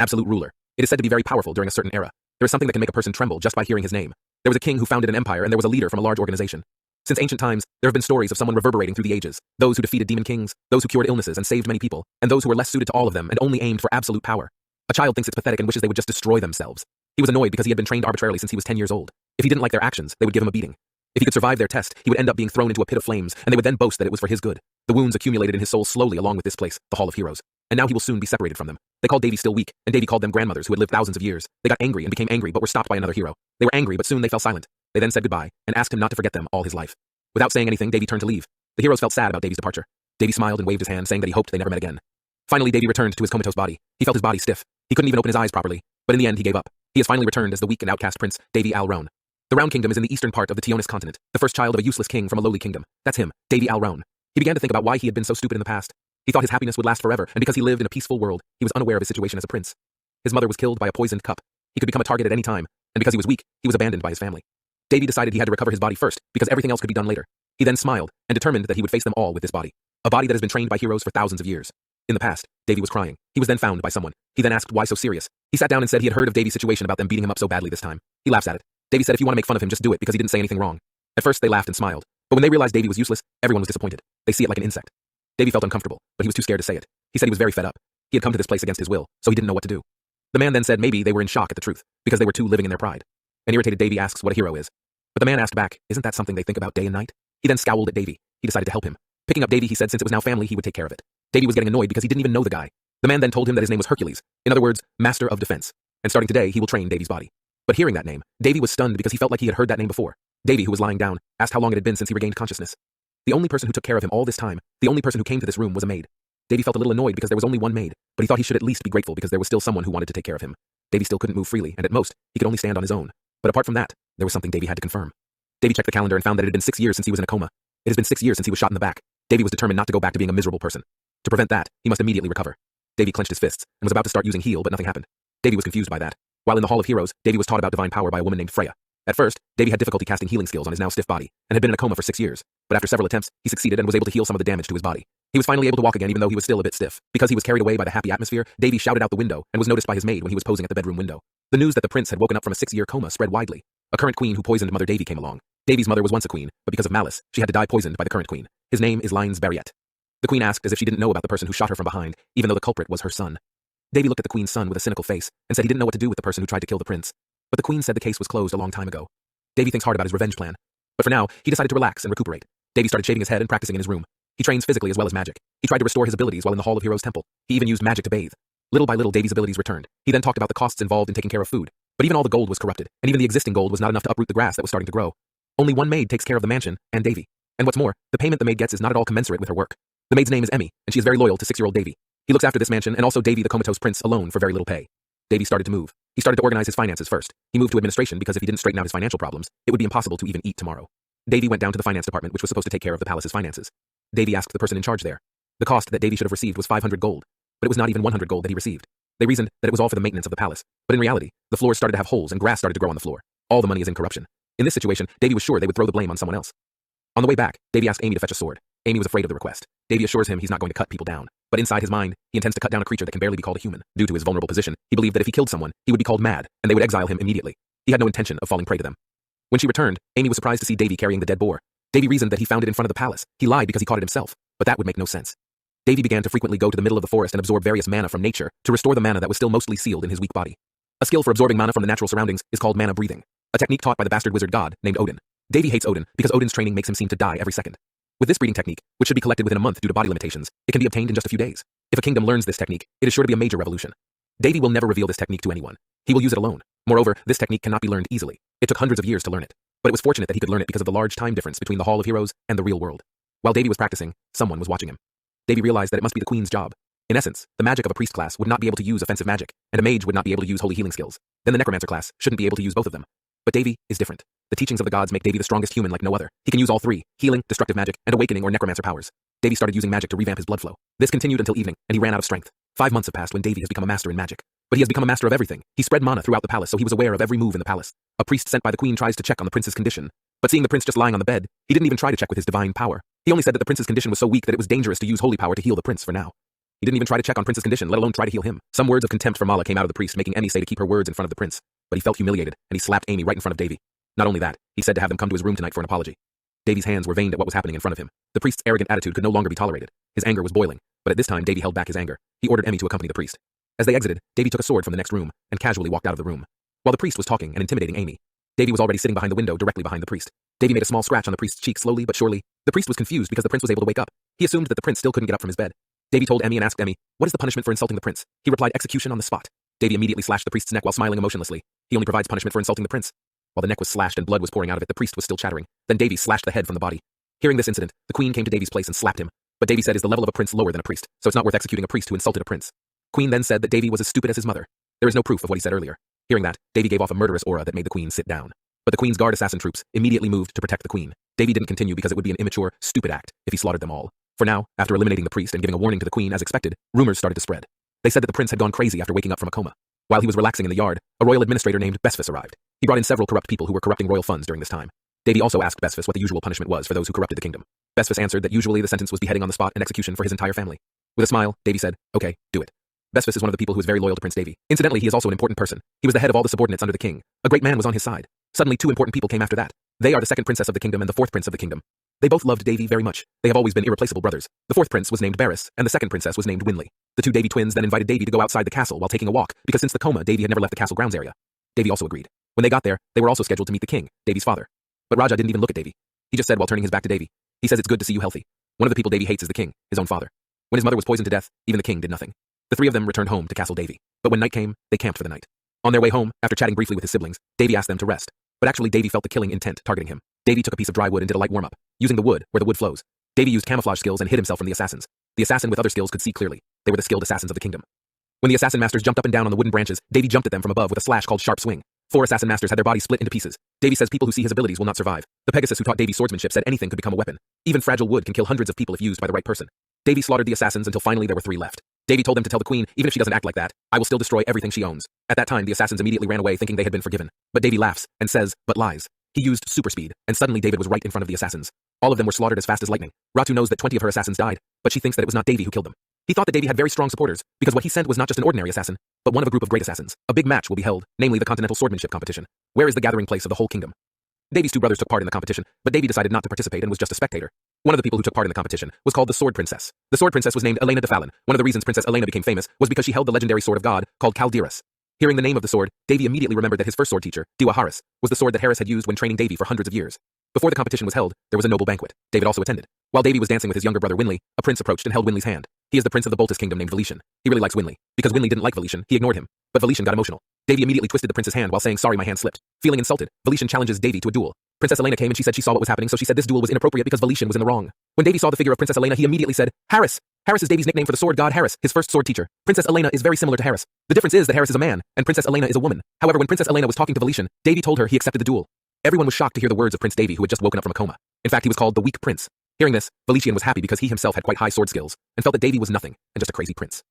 absolute ruler. It is said to be very powerful during a certain era. There is something that can make a person tremble just by hearing his name. There was a king who founded an empire, and there was a leader from a large organization. Since ancient times, there have been stories of someone reverberating through the ages, those who defeated demon kings, those who cured illnesses and saved many people, and those who were less suited to all of them and only aimed for absolute power. A child thinks it's pathetic and wishes they would just destroy themselves. He was annoyed because he had been trained arbitrarily since he was 10 years old. If he didn't like their actions, they would give him a beating. If he could survive their test, he would end up being thrown into a pit of flames, and they would then boast that it was for his good. The wounds accumulated in his soul slowly along with this place, the Hall of Heroes. And now he will soon be separated from them. They called Davy still weak, and Davy called them grandmothers who had lived thousands of years. They got angry and became angry but were stopped by another hero. They were angry but soon they fell silent. They then said goodbye, and asked him not to forget them all his life. Without saying anything, Davy turned to leave. The heroes felt sad about Davy's departure. Davy smiled and waved his hand, saying that he hoped they never met again. Finally, Davy returned to his comatose body. He felt his body stiff. He couldn't even open his eyes properly, but in the end he gave up. He has finally returned as the weak and outcast prince, Davy Al Roan. The Round Kingdom is in the eastern part of the Tionis continent, the first child of a useless king from a lowly kingdom. That's him, Davy Al Roan. He began to think about why he had been so stupid in the past. He thought his happiness would last forever, and because he lived in a peaceful world, he was unaware of his situation as a prince. His mother was killed by a poisoned cup. He could become a target at any time, and because he was weak, he was abandoned by his family. Davy decided he had to recover his body first, because everything else could be done later. He then smiled, and determined that he would face them all with this body. A body that has been trained by heroes for thousands of years. In the past, Davy was crying. He was then found by someone. He then asked why so serious. He sat down and said he had heard of Davy's situation about them beating him up so badly this time. He laughs at it. Davy said if you want to make fun of him, just do it because he didn't say anything wrong. At first they laughed and smiled, but when they realized Davy was useless, everyone was disappointed. They see it like an insect. Davy felt uncomfortable, but he was too scared to say it. He said he was very fed up. He had come to this place against his will, so he didn't know what to do. The man then said maybe they were in shock at the truth, because they were too living in their pride. An irritated Davy asks what a hero is. But the man asked back, isn't that something they think about day and night? He then scowled at Davy. He decided to help him. Picking up Davy, he said since it was now family, he would take care of it. Davy was getting annoyed because he didn't even know the guy. The man then told him that his name was Hercules, in other words, Master of Defense. And starting today, he will train Davy's body. But hearing that name, Davy was stunned because he felt like he had heard that name before. Davy, who was lying down, asked how long it had been since he regained consciousness. The only person who took care of him all this time, the only person who came to this room was a maid. Davy felt a little annoyed because there was only one maid, but he thought he should at least be grateful because there was still someone who wanted to take care of him. Davy still couldn't move freely, and at most, he could only stand on his own. But apart from that, there was something Davy had to confirm. Davy checked the calendar and found that it had been 6 years since he was in a coma. It has been 6 years since he was shot in the back. Davy was determined not to go back to being a miserable person. To prevent that, he must immediately recover. Davy clenched his fists and was about to start using heal, but nothing happened. Davy was confused by that. While in the Hall of Heroes, Davy was taught about divine power by a woman named Freya. At first, Davy had difficulty casting healing skills on his now stiff body, and had been in a coma for 6 years. But after several attempts, he succeeded and was able to heal some of the damage to his body. He was finally able to walk again even though he was still a bit stiff. Because he was carried away by the happy atmosphere, Davy shouted out the window and was noticed by his maid when he was posing at the bedroom window. The news that the prince had woken up from a 6-year coma spread widely. A current queen who poisoned Mother Davy came along. Davy's mother was once a queen, but because of malice, she had to die poisoned by the current queen. His name is Lines Barriette. The queen asked as if she didn't know about the person who shot her from behind, even though the culprit was her son. Davy looked at the queen's son with a cynical face and said he didn't know what to do with the person who tried to kill the prince. But the queen said the case was closed a long time ago. Davy thinks hard about his revenge plan. But for now, he decided to relax and recuperate. Davy started shaving his head and practicing in his room. He trains physically as well as magic. He tried to restore his abilities while in the Hall of Heroes temple. He even used magic to bathe. Little by little, Davy's abilities returned. He then talked about the costs involved in taking care of food. But even all the gold was corrupted, and even the existing gold was not enough to uproot the grass that was starting to grow. Only one maid takes care of the mansion, and Davy. And what's more, the payment the maid gets is not at all commensurate with her work. The maid's name is Emmy, and she is very loyal to 6-year-old Davy. He looks after this mansion and also Davy the comatose prince alone for very little pay. Davy started to move. He started to organize his finances first. He moved to administration because if he didn't straighten out his financial problems, it would be impossible to even eat tomorrow. Davy went down to the finance department, which was supposed to take care of the palace's finances. Davy asked the person in charge there. The cost that Davy should have received was 500 gold, but it was not even 100 gold that he received. They reasoned that it was all for the maintenance of the palace, but in reality, the floors started to have holes and grass started to grow on the floor. All the money is in corruption. In this situation, Davy was sure they would throw the blame on someone else. On the way back, Davy asked Amy to fetch a sword. Amy was afraid of the request. Davy assures him he's not going to cut people down, but inside his mind, he intends to cut down a creature that can barely be called a human. Due to his vulnerable position, he believed that if he killed someone, he would be called mad, and they would exile him immediately. He had no intention of falling prey to them. When she returned, Amy was surprised to see Davy carrying the dead boar. Davy reasoned that he found it in front of the palace. He lied because he caught it himself, but that would make no sense. Davy began to frequently go to the middle of the forest and absorb various mana from nature to restore the mana that was still mostly sealed in his weak body. A skill for absorbing mana from the natural surroundings is called mana breathing, a technique taught by the bastard wizard god named Odin. Davy hates Odin because Odin's training makes him seem to die every second. With this breeding technique, which should be collected within a month due to body limitations, it can be obtained in just a few days. If a kingdom learns this technique, it is sure to be a major revolution. Davy will never reveal this technique to anyone. He will use it alone. Moreover, this technique cannot be learned easily. It took hundreds of years to learn it. But it was fortunate that he could learn it because of the large time difference between the Hall of Heroes and the real world. While Davy was practicing, someone was watching him. Davy realized that it must be the queen's job. In essence, the magic of a priest class would not be able to use offensive magic, and a mage would not be able to use holy healing skills. Then the necromancer class shouldn't be able to use both of them. But Davy is different. The teachings of the gods make Davy the strongest human like no other. He can use all three: healing, destructive magic, and awakening or necromancer powers. Davy started using magic to revamp his blood flow. This continued until evening, and he ran out of strength. 5 months have passed when Davy has become a master in magic. But he has become a master of everything. He spread mana throughout the palace, so he was aware of every move in the palace. A priest sent by the queen tries to check on the prince's condition. But seeing the prince just lying on the bed, he didn't even try to check with his divine power. He only said that the prince's condition was so weak that it was dangerous to use holy power to heal the prince for now. He didn't even try to check on Prince's condition, let alone try to heal him. Some words of contempt for Mala came out of the priest, making Amy say to keep her words in front of the prince. But he felt humiliated, and he slapped Amy right in front of Davy. Not only that, he said to have them come to his room tonight for an apology. Davy's hands were veined at what was happening in front of him. The priest's arrogant attitude could no longer be tolerated. His anger was boiling, but at this time Davy held back his anger. He ordered Amy to accompany the priest. As they exited, Davy took a sword from the next room and casually walked out of the room. While the priest was talking and intimidating Amy, Davy was already sitting behind the window directly behind the priest. Davy made a small scratch on the priest's cheek slowly but surely. The priest was confused because the prince was able to wake up. He assumed that the prince still couldn't get up from his bed. Davy told Emmy and asked Emmy, "What is the punishment for insulting the prince?" He replied, "Execution on the spot." Davy immediately slashed the priest's neck while smiling emotionlessly. He only provides punishment for insulting the prince. While the neck was slashed and blood was pouring out of it, the priest was still chattering. Then Davy slashed the head from the body. Hearing this incident, the queen came to Davy's place and slapped him. But Davy said, "Is the level of a prince lower than a priest, so it's not worth executing a priest who insulted a prince." Queen then said that Davy was as stupid as his mother. There is no proof of what he said earlier. Hearing that, Davy gave off a murderous aura that made the queen sit down. But the queen's guard assassin troops immediately moved to protect the queen. Davy didn't continue because it would be an immature, stupid act if he slaughtered them all. For now, after eliminating the priest and giving a warning to the queen as expected, rumors started to spread. They said that the prince had gone crazy after waking up from a coma. While he was relaxing in the yard, a royal administrator named Besfus arrived. He brought in several corrupt people who were corrupting royal funds during this time. Davy also asked Besfus what the usual punishment was for those who corrupted the kingdom. Besfus answered that usually the sentence was beheading on the spot and execution for his entire family. With a smile, Davy said, "Okay, do it." Besfus is one of the people who is very loyal to Prince Davy. Incidentally, he is also an important person. He was the head of all the subordinates under the king. A great man was on his side. Suddenly, two important people came after that. They are the second princess of the kingdom and the fourth prince of the kingdom. They both loved Davy very much. They have always been irreplaceable brothers. The fourth prince was named Barris, and the second princess was named Winley. The two Davy twins then invited Davy to go outside the castle while taking a walk, because since the coma, Davy had never left the castle grounds area. Davy also agreed. When they got there, they were also scheduled to meet the king, Davy's father. But Raja didn't even look at Davy. He just said while turning his back to Davy, he says, "It's good to see you healthy." One of the people Davy hates is the king, his own father. When his mother was poisoned to death, even the king did nothing. The three of them returned home to Castle Davy. But when night came, they camped for the night. On their way home, after chatting briefly with his siblings, Davy asked them to rest. But actually Davy felt the killing intent targeting him. Davy took a piece of dry wood and did a light warm-up, using the wood where the wood flows. Davy used camouflage skills and hid himself from the assassins. The assassin with other skills could see clearly. They were the skilled assassins of the kingdom. When the assassin masters jumped up and down on the wooden branches, Davy jumped at them from above with a slash called Sharp Swing. 4 assassin masters had their bodies split into pieces. Davy says people who see his abilities will not survive. The Pegasus who taught Davy swordsmanship said anything could become a weapon. Even fragile wood can kill hundreds of people if used by the right person. Davy slaughtered the assassins until finally there were 3 left. Davy told them to tell the queen, even if she doesn't act like that, I will still destroy everything she owns. At that time, the assassins immediately ran away thinking they had been forgiven. But Davy laughs and says, but lies. He used super speed, and suddenly David was right in front of the assassins. All of them were slaughtered as fast as lightning. Ratu knows that 20 of her assassins died, but she thinks that it was not Davy who killed them. He thought that Davy had very strong supporters, because what he sent was not just an ordinary assassin, but one of a group of great assassins. A big match will be held, namely the Continental Swordsmanship Competition, where is the gathering place of the whole kingdom. Davy's 2 brothers took part in the competition, but Davy decided not to participate and was just a spectator. One of the people who took part in the competition was called the Sword Princess. The Sword Princess was named Elena de Fallon. One of the reasons Princess Elena became famous was because she held the legendary sword of God, called Calderas. Hearing the name of the sword, Davy immediately remembered that his first sword teacher, Diwa Haris, was the sword that Harris had used when training Davy for hundreds of years. Before the competition was held, there was a noble banquet. David also attended. While Davy was dancing with his younger brother Winley, a prince approached and held Winley's hand. He is the prince of the Boltus kingdom named Valetian. He really likes Winley. Because Winley didn't like Valetian, he ignored him. But Valetian got emotional. Davy immediately twisted the prince's hand while saying, "Sorry, my hand slipped." Feeling insulted, Valetian challenges Davy to a duel. Princess Elena came and she said she saw what was happening, so she said this duel was inappropriate because Valetian was in the wrong. When Davy saw the figure of Princess Elena, he immediately said, "Harris." Harris is Davy's nickname for the sword god Harris, his first sword teacher. Princess Elena is very similar to Harris. The difference is that Harris is a man, and Princess Elena is a woman. However, when Princess Elena was talking to Valetian, Davy told her he accepted the duel. Everyone was shocked to hear the words of Prince Davy, who had just woken up from a coma. In fact, he was called the Weak Prince. Hearing this, Valetian was happy because he himself had quite high sword skills, and felt that Davy was nothing, and just a crazy prince.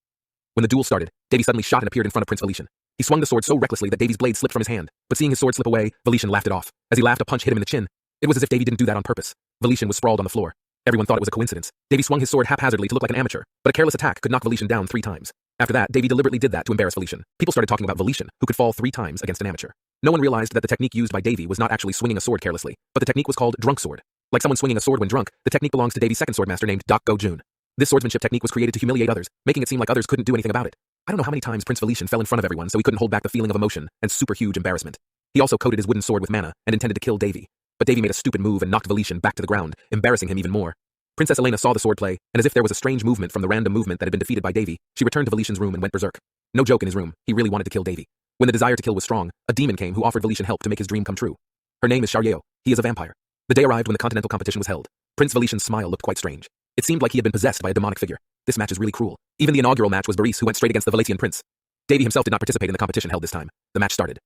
When the duel started, Davy suddenly shot and appeared in front of Prince Valetian. He swung the sword so recklessly that Davy's blade slipped from his hand, but seeing his sword slip away, Valetian laughed it off. As he laughed, a punch hit him in the chin. It was as if Davy didn't do that on purpose. Valetian was sprawled on the floor. Everyone thought it was a coincidence. Davy swung his sword haphazardly to look like an amateur, but a careless attack could knock Valetian down 3 times. After that, Davy deliberately did that to embarrass Valetian. People started talking about Valetian, who could fall 3 times against an amateur. No one realized that the technique used by Davy was not actually swinging a sword carelessly, but the technique was called drunk sword. Like someone swinging a sword when drunk, the technique belongs to Davy's second swordmaster named Dak Go Jun. This swordsmanship technique was created to humiliate others, making it seem like others couldn't do anything about it. I don't know how many times Prince Valetian fell in front of everyone so he couldn't hold back the feeling of emotion and super huge embarrassment. He also coated his wooden sword with mana and intended to kill Davy. But Davy made a stupid move and knocked Valetian back to the ground, embarrassing him even more. Princess Elena saw the swordplay, and as if there was a strange movement from the random movement that had been defeated by Davy, she returned to Valetian's room and went berserk. No joke in his room, he really wanted to kill Davy. When the desire to kill was strong, a demon came who offered Valetian help to make his dream come true. Her name is Sharyeo. He is a vampire. The day arrived when the continental competition was held. Prince Valetian's smile looked quite strange. It seemed like he had been possessed by a demonic figure. This match is really cruel. Even the inaugural match was Baris who went straight against the Valetian prince. Davy himself did not participate in the competition held this time. The match started.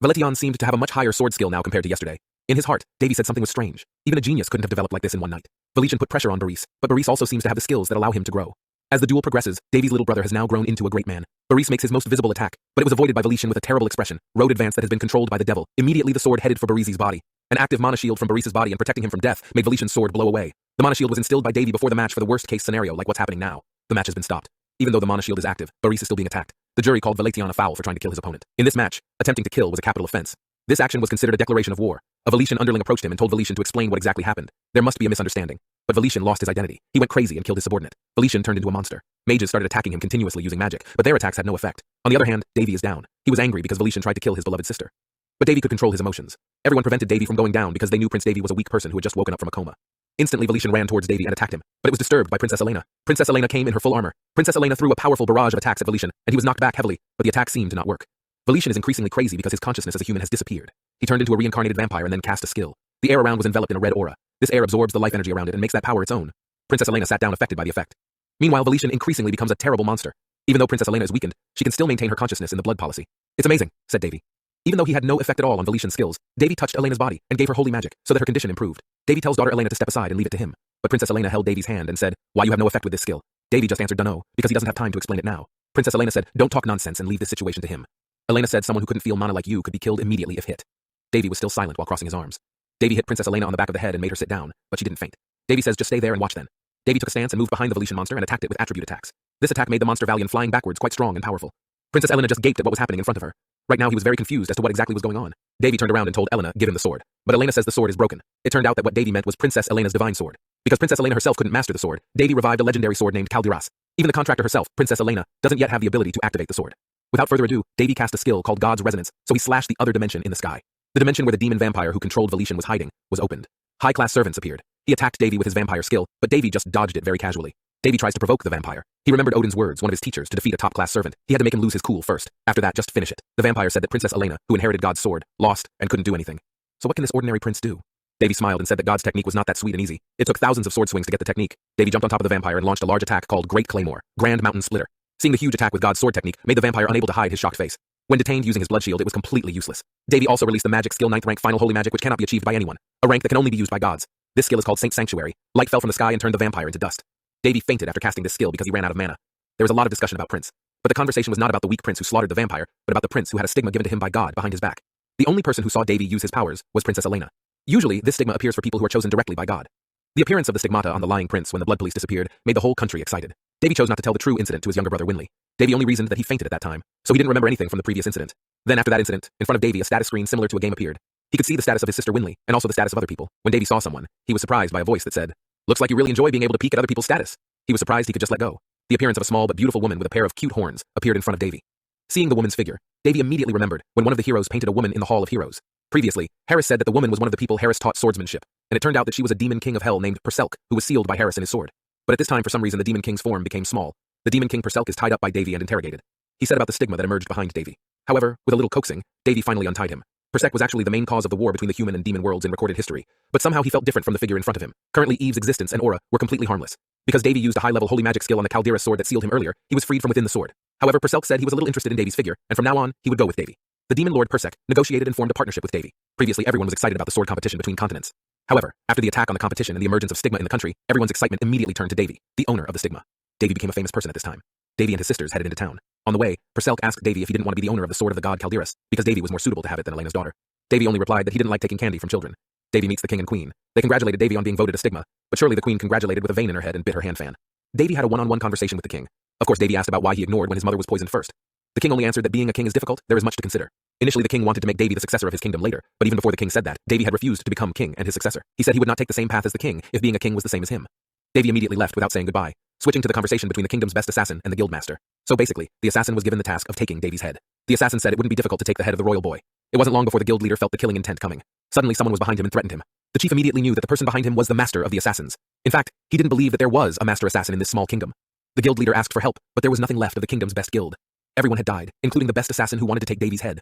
Valetian seemed to have a much higher sword skill now compared to yesterday. In his heart, Davy said something was strange. Even a genius couldn't have developed like this in one night. Valetian put pressure on Baris, but Baris also seems to have the skills that allow him to grow. As the duel progresses, Davy's little brother has now grown into a great man. Baris makes his most visible attack, but it was avoided by Valetian with a terrible expression. Road advance that has been controlled by the devil. Immediately the sword headed for Baris's body. An active mana shield from Baris's body and protecting him from death made Valetian's sword blow away. The mana shield was instilled by Davy before the match for the worst case scenario like what's happening now. The match has been stopped. Even though the mana shield is active, Boris is still being attacked. The jury called Valetian a foul for trying to kill his opponent. In this match, attempting to kill was a capital offense. This action was considered a declaration of war. A Valetian underling approached him and told Valetian to explain what exactly happened. There must be a misunderstanding. But Valetian lost his identity. He went crazy and killed his subordinate. Valetian turned into a monster. Mages started attacking him continuously using magic, but their attacks had no effect. On the other hand, Davy is down. He was angry because Valetian tried to kill his beloved sister. But Davy could control his emotions. Everyone prevented Davy from going down because they knew Prince Davy was a weak person who had just woken up from a coma. Instantly, Valetian ran towards Davy and attacked him, but it was disturbed by Princess Elena. Princess Elena came in her full armor. Princess Elena threw a powerful barrage of attacks at Valetian, and he was knocked back heavily, but the attack seemed to not work. Valetian is increasingly crazy because his consciousness as a human has disappeared. He turned into a reincarnated vampire and then cast a skill. The air around was enveloped in a red aura. This air absorbs the life energy around it and makes that power its own. Princess Elena sat down affected by the effect. Meanwhile, Valetian increasingly becomes a terrible monster. Even though Princess Elena is weakened, she can still maintain her consciousness in the blood policy. It's amazing, said Davy. Even though he had no effect at all on Valetian's skills, Davy touched Elena's body and gave her holy magic so that her condition improved. Davy tells daughter Elena to step aside and leave it to him. But Princess Elena held Davy's hand and said, "Why you have no effect with this skill?" Davy just answered dunno, because he doesn't have time to explain it now. Princess Elena said, "Don't talk nonsense and leave this situation to him." Elena said someone who couldn't feel mana like you could be killed immediately if hit. Davy was still silent while crossing his arms. Davy hit Princess Elena on the back of the head and made her sit down, but she didn't faint. Davy says just stay there and watch then. Davy took a stance and moved behind the Valetian monster and attacked it with attribute attacks. This attack made the monster Valiant flying backwards quite strong and powerful. Princess Elena just gaped at what was happening in front of her. Right now he was very confused as to what exactly was going on. Davy turned around and told Elena, "Give him the sword." But Elena says the sword is broken. It turned out that what Davy meant was Princess Elena's divine sword. Because Princess Elena herself couldn't master the sword, Davy revived a legendary sword named Caldiras. Even the contractor herself, Princess Elena, doesn't yet have the ability to activate the sword. Without further ado, Davy cast a skill called God's Resonance, so he slashed the other dimension in the sky. The dimension where the demon vampire who controlled Valetian was hiding was opened. High-class servants appeared. He attacked Davy with his vampire skill, but Davy just dodged it very casually. Davy tries to provoke the vampire. He remembered Odin's words, one of his teachers, to defeat a top-class servant. He had to make him lose his cool first. After that, just finish it. The vampire said that Princess Elena, who inherited God's sword, lost and couldn't do anything. So what can this ordinary prince do? Davy smiled and said that God's technique was not that sweet and easy. It took thousands of sword swings to get the technique. Davy jumped on top of the vampire and launched a large attack called Great Claymore, Grand Mountain Splitter. Seeing the huge attack with God's sword technique made the vampire unable to hide his shocked face. When detained using his blood shield, it was completely useless. Davy also released the magic skill 9th rank Final Holy Magic, which cannot be achieved by anyone, a rank that can only be used by gods. This skill is called Saint Sanctuary. Light fell from the sky and turned the vampire into dust. Davy fainted after casting this skill because he ran out of mana. There was a lot of discussion about Prince, but the conversation was not about the weak prince who slaughtered the vampire, but about the prince who had a stigma given to him by God behind his back. The only person who saw Davy use his powers was Princess Elena. Usually, this stigma appears for people who are chosen directly by God. The appearance of the stigmata on the lying prince when the blood police disappeared made the whole country excited. Davy chose not to tell the true incident to his younger brother Winley. Davy only reasoned that he fainted at that time, so he didn't remember anything from the previous incident. Then after that incident, in front of Davy a status screen similar to a game appeared. He could see the status of his sister Winley, and also the status of other people. When Davy saw someone, he was surprised by a voice that said, "Looks like you really enjoy being able to peek at other people's status." He was surprised he could just let go. The appearance of a small but beautiful woman with a pair of cute horns appeared in front of Davy. Seeing the woman's figure, Davy immediately remembered when one of the heroes painted a woman in the Hall of Heroes. Previously, Harris said that the woman was one of the people Harris taught swordsmanship, and it turned out that she was a demon king of hell named Perselk, who was sealed by Harris in his sword. But at this time, for some reason, the demon king's form became small. The demon king Perselk is tied up by Davy and interrogated. He said about the stigma that emerged behind Davy. However, with a little coaxing, Davy finally untied him. Perselk was actually the main cause of the war between the human and demon worlds in recorded history, but somehow he felt different from the figure in front of him. Currently, Eve's existence and aura were completely harmless. Because Davy used a high-level holy magic skill on the Calderas sword that sealed him earlier, he was freed from within the sword. However, Perselk said he was a little interested in Davy's figure, and from now on, he would go with Davy. The demon lord Perselk negotiated and formed a partnership with Davy. Previously, everyone was excited about the sword competition between continents. However, after the attack on the competition and the emergence of stigma in the country, everyone's excitement immediately turned to Davy, the owner of the stigma. Davy became a famous person at this time. Davy and his sisters headed into town. On the way, Perselk asked Davy if he didn't want to be the owner of the sword of the god Calderas, because Davy was more suitable to have it than Elena's daughter. Davy only replied that he didn't like taking candy from children. Davy meets the king and queen. They congratulated Davy on being voted a stigma, but surely the queen congratulated with a vein in her head and bit her hand fan. Davy had a one-on-one conversation with the king. Of course, Davy asked about why he ignored when his mother was poisoned first. The king only answered that being a king is difficult, there is much to consider. Initially, the king wanted to make Davy the successor of his kingdom later, but even before the king said that, Davy had refused to become king and his successor. He said he would not take the same path as the king if being a king was the same as him. Davy immediately left without saying goodbye, switching to the conversation between the kingdom's best assassin and the guildmaster. So basically, the assassin was given the task of taking Davy's head. The assassin said it wouldn't be difficult to take the head of the royal boy. It wasn't long before the guild leader felt the killing intent coming. Suddenly, someone was behind him and threatened him. The chief immediately knew that the person behind him was the master of the assassins. In fact, he didn't believe that there was a master assassin in this small kingdom. The guild leader asked for help, but there was nothing left of the kingdom's best guild. Everyone had died, including the best assassin who wanted to take Davy's head.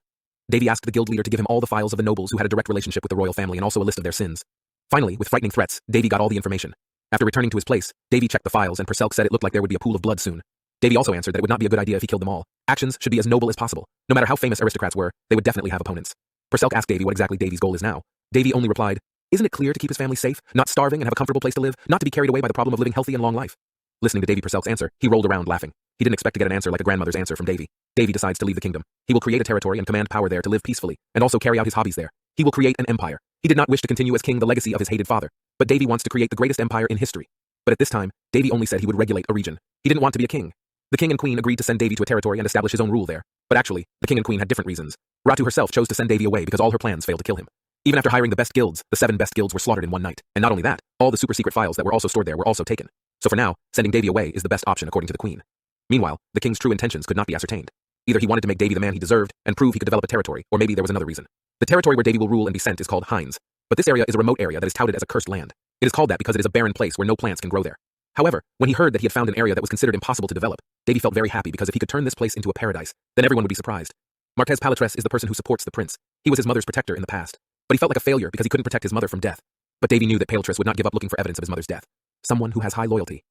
Davy asked the guild leader to give him all the files of the nobles who had a direct relationship with the royal family and also a list of their sins. Finally, with frightening threats, Davy got all the information. After returning to his place, Davy checked the files and Perselk said it looked like there would be a pool of blood soon. Davy also answered that it would not be a good idea if he killed them all. Actions should be as noble as possible. No matter how famous aristocrats were, they would definitely have opponents. Perselk asked Davy what exactly Davy's goal is now. Davy only replied, "Isn't it clear to keep his family safe, not starving and have a comfortable place to live, not to be carried away by the problem of living healthy and long life?" Listening to Davy Perselk's answer, he rolled around laughing. He didn't expect to get an answer like a grandmother's answer from Davy. Davy decides to leave the kingdom. He will create a territory and command power there to live peacefully, and also carry out his hobbies there. He will create an empire. He did not wish to continue as king the legacy of his hated father, but Davy wants to create the greatest empire in history. But at this time, Davy only said he would regulate a region. He didn't want to be a king. The king and queen agreed to send Davy to a territory and establish his own rule there. But actually, the king and queen had different reasons. Ratu herself chose to send Davy away because all her plans failed to kill him. Even after hiring the best guilds, the 7 best guilds were slaughtered in one night. And not only that, all the super secret files that were also stored there were also taken. So for now, sending Davy away is the best option according to the queen. Meanwhile, the king's true intentions could not be ascertained. Either he wanted to make Davy the man he deserved and prove he could develop a territory, or maybe there was another reason. The territory where Davy will rule and be sent is called Hines. But this area is a remote area that is touted as a cursed land. It is called that because it is a barren place where no plants can grow there. However, when he heard that he had found an area that was considered impossible to develop, Davy felt very happy because if he could turn this place into a paradise, then everyone would be surprised. Marquez Palatres is the person who supports the prince. He was his mother's protector in the past. But he felt like a failure because he couldn't protect his mother from death. But Davy knew that Palatres would not give up looking for evidence of his mother's death. Someone who has high loyalty.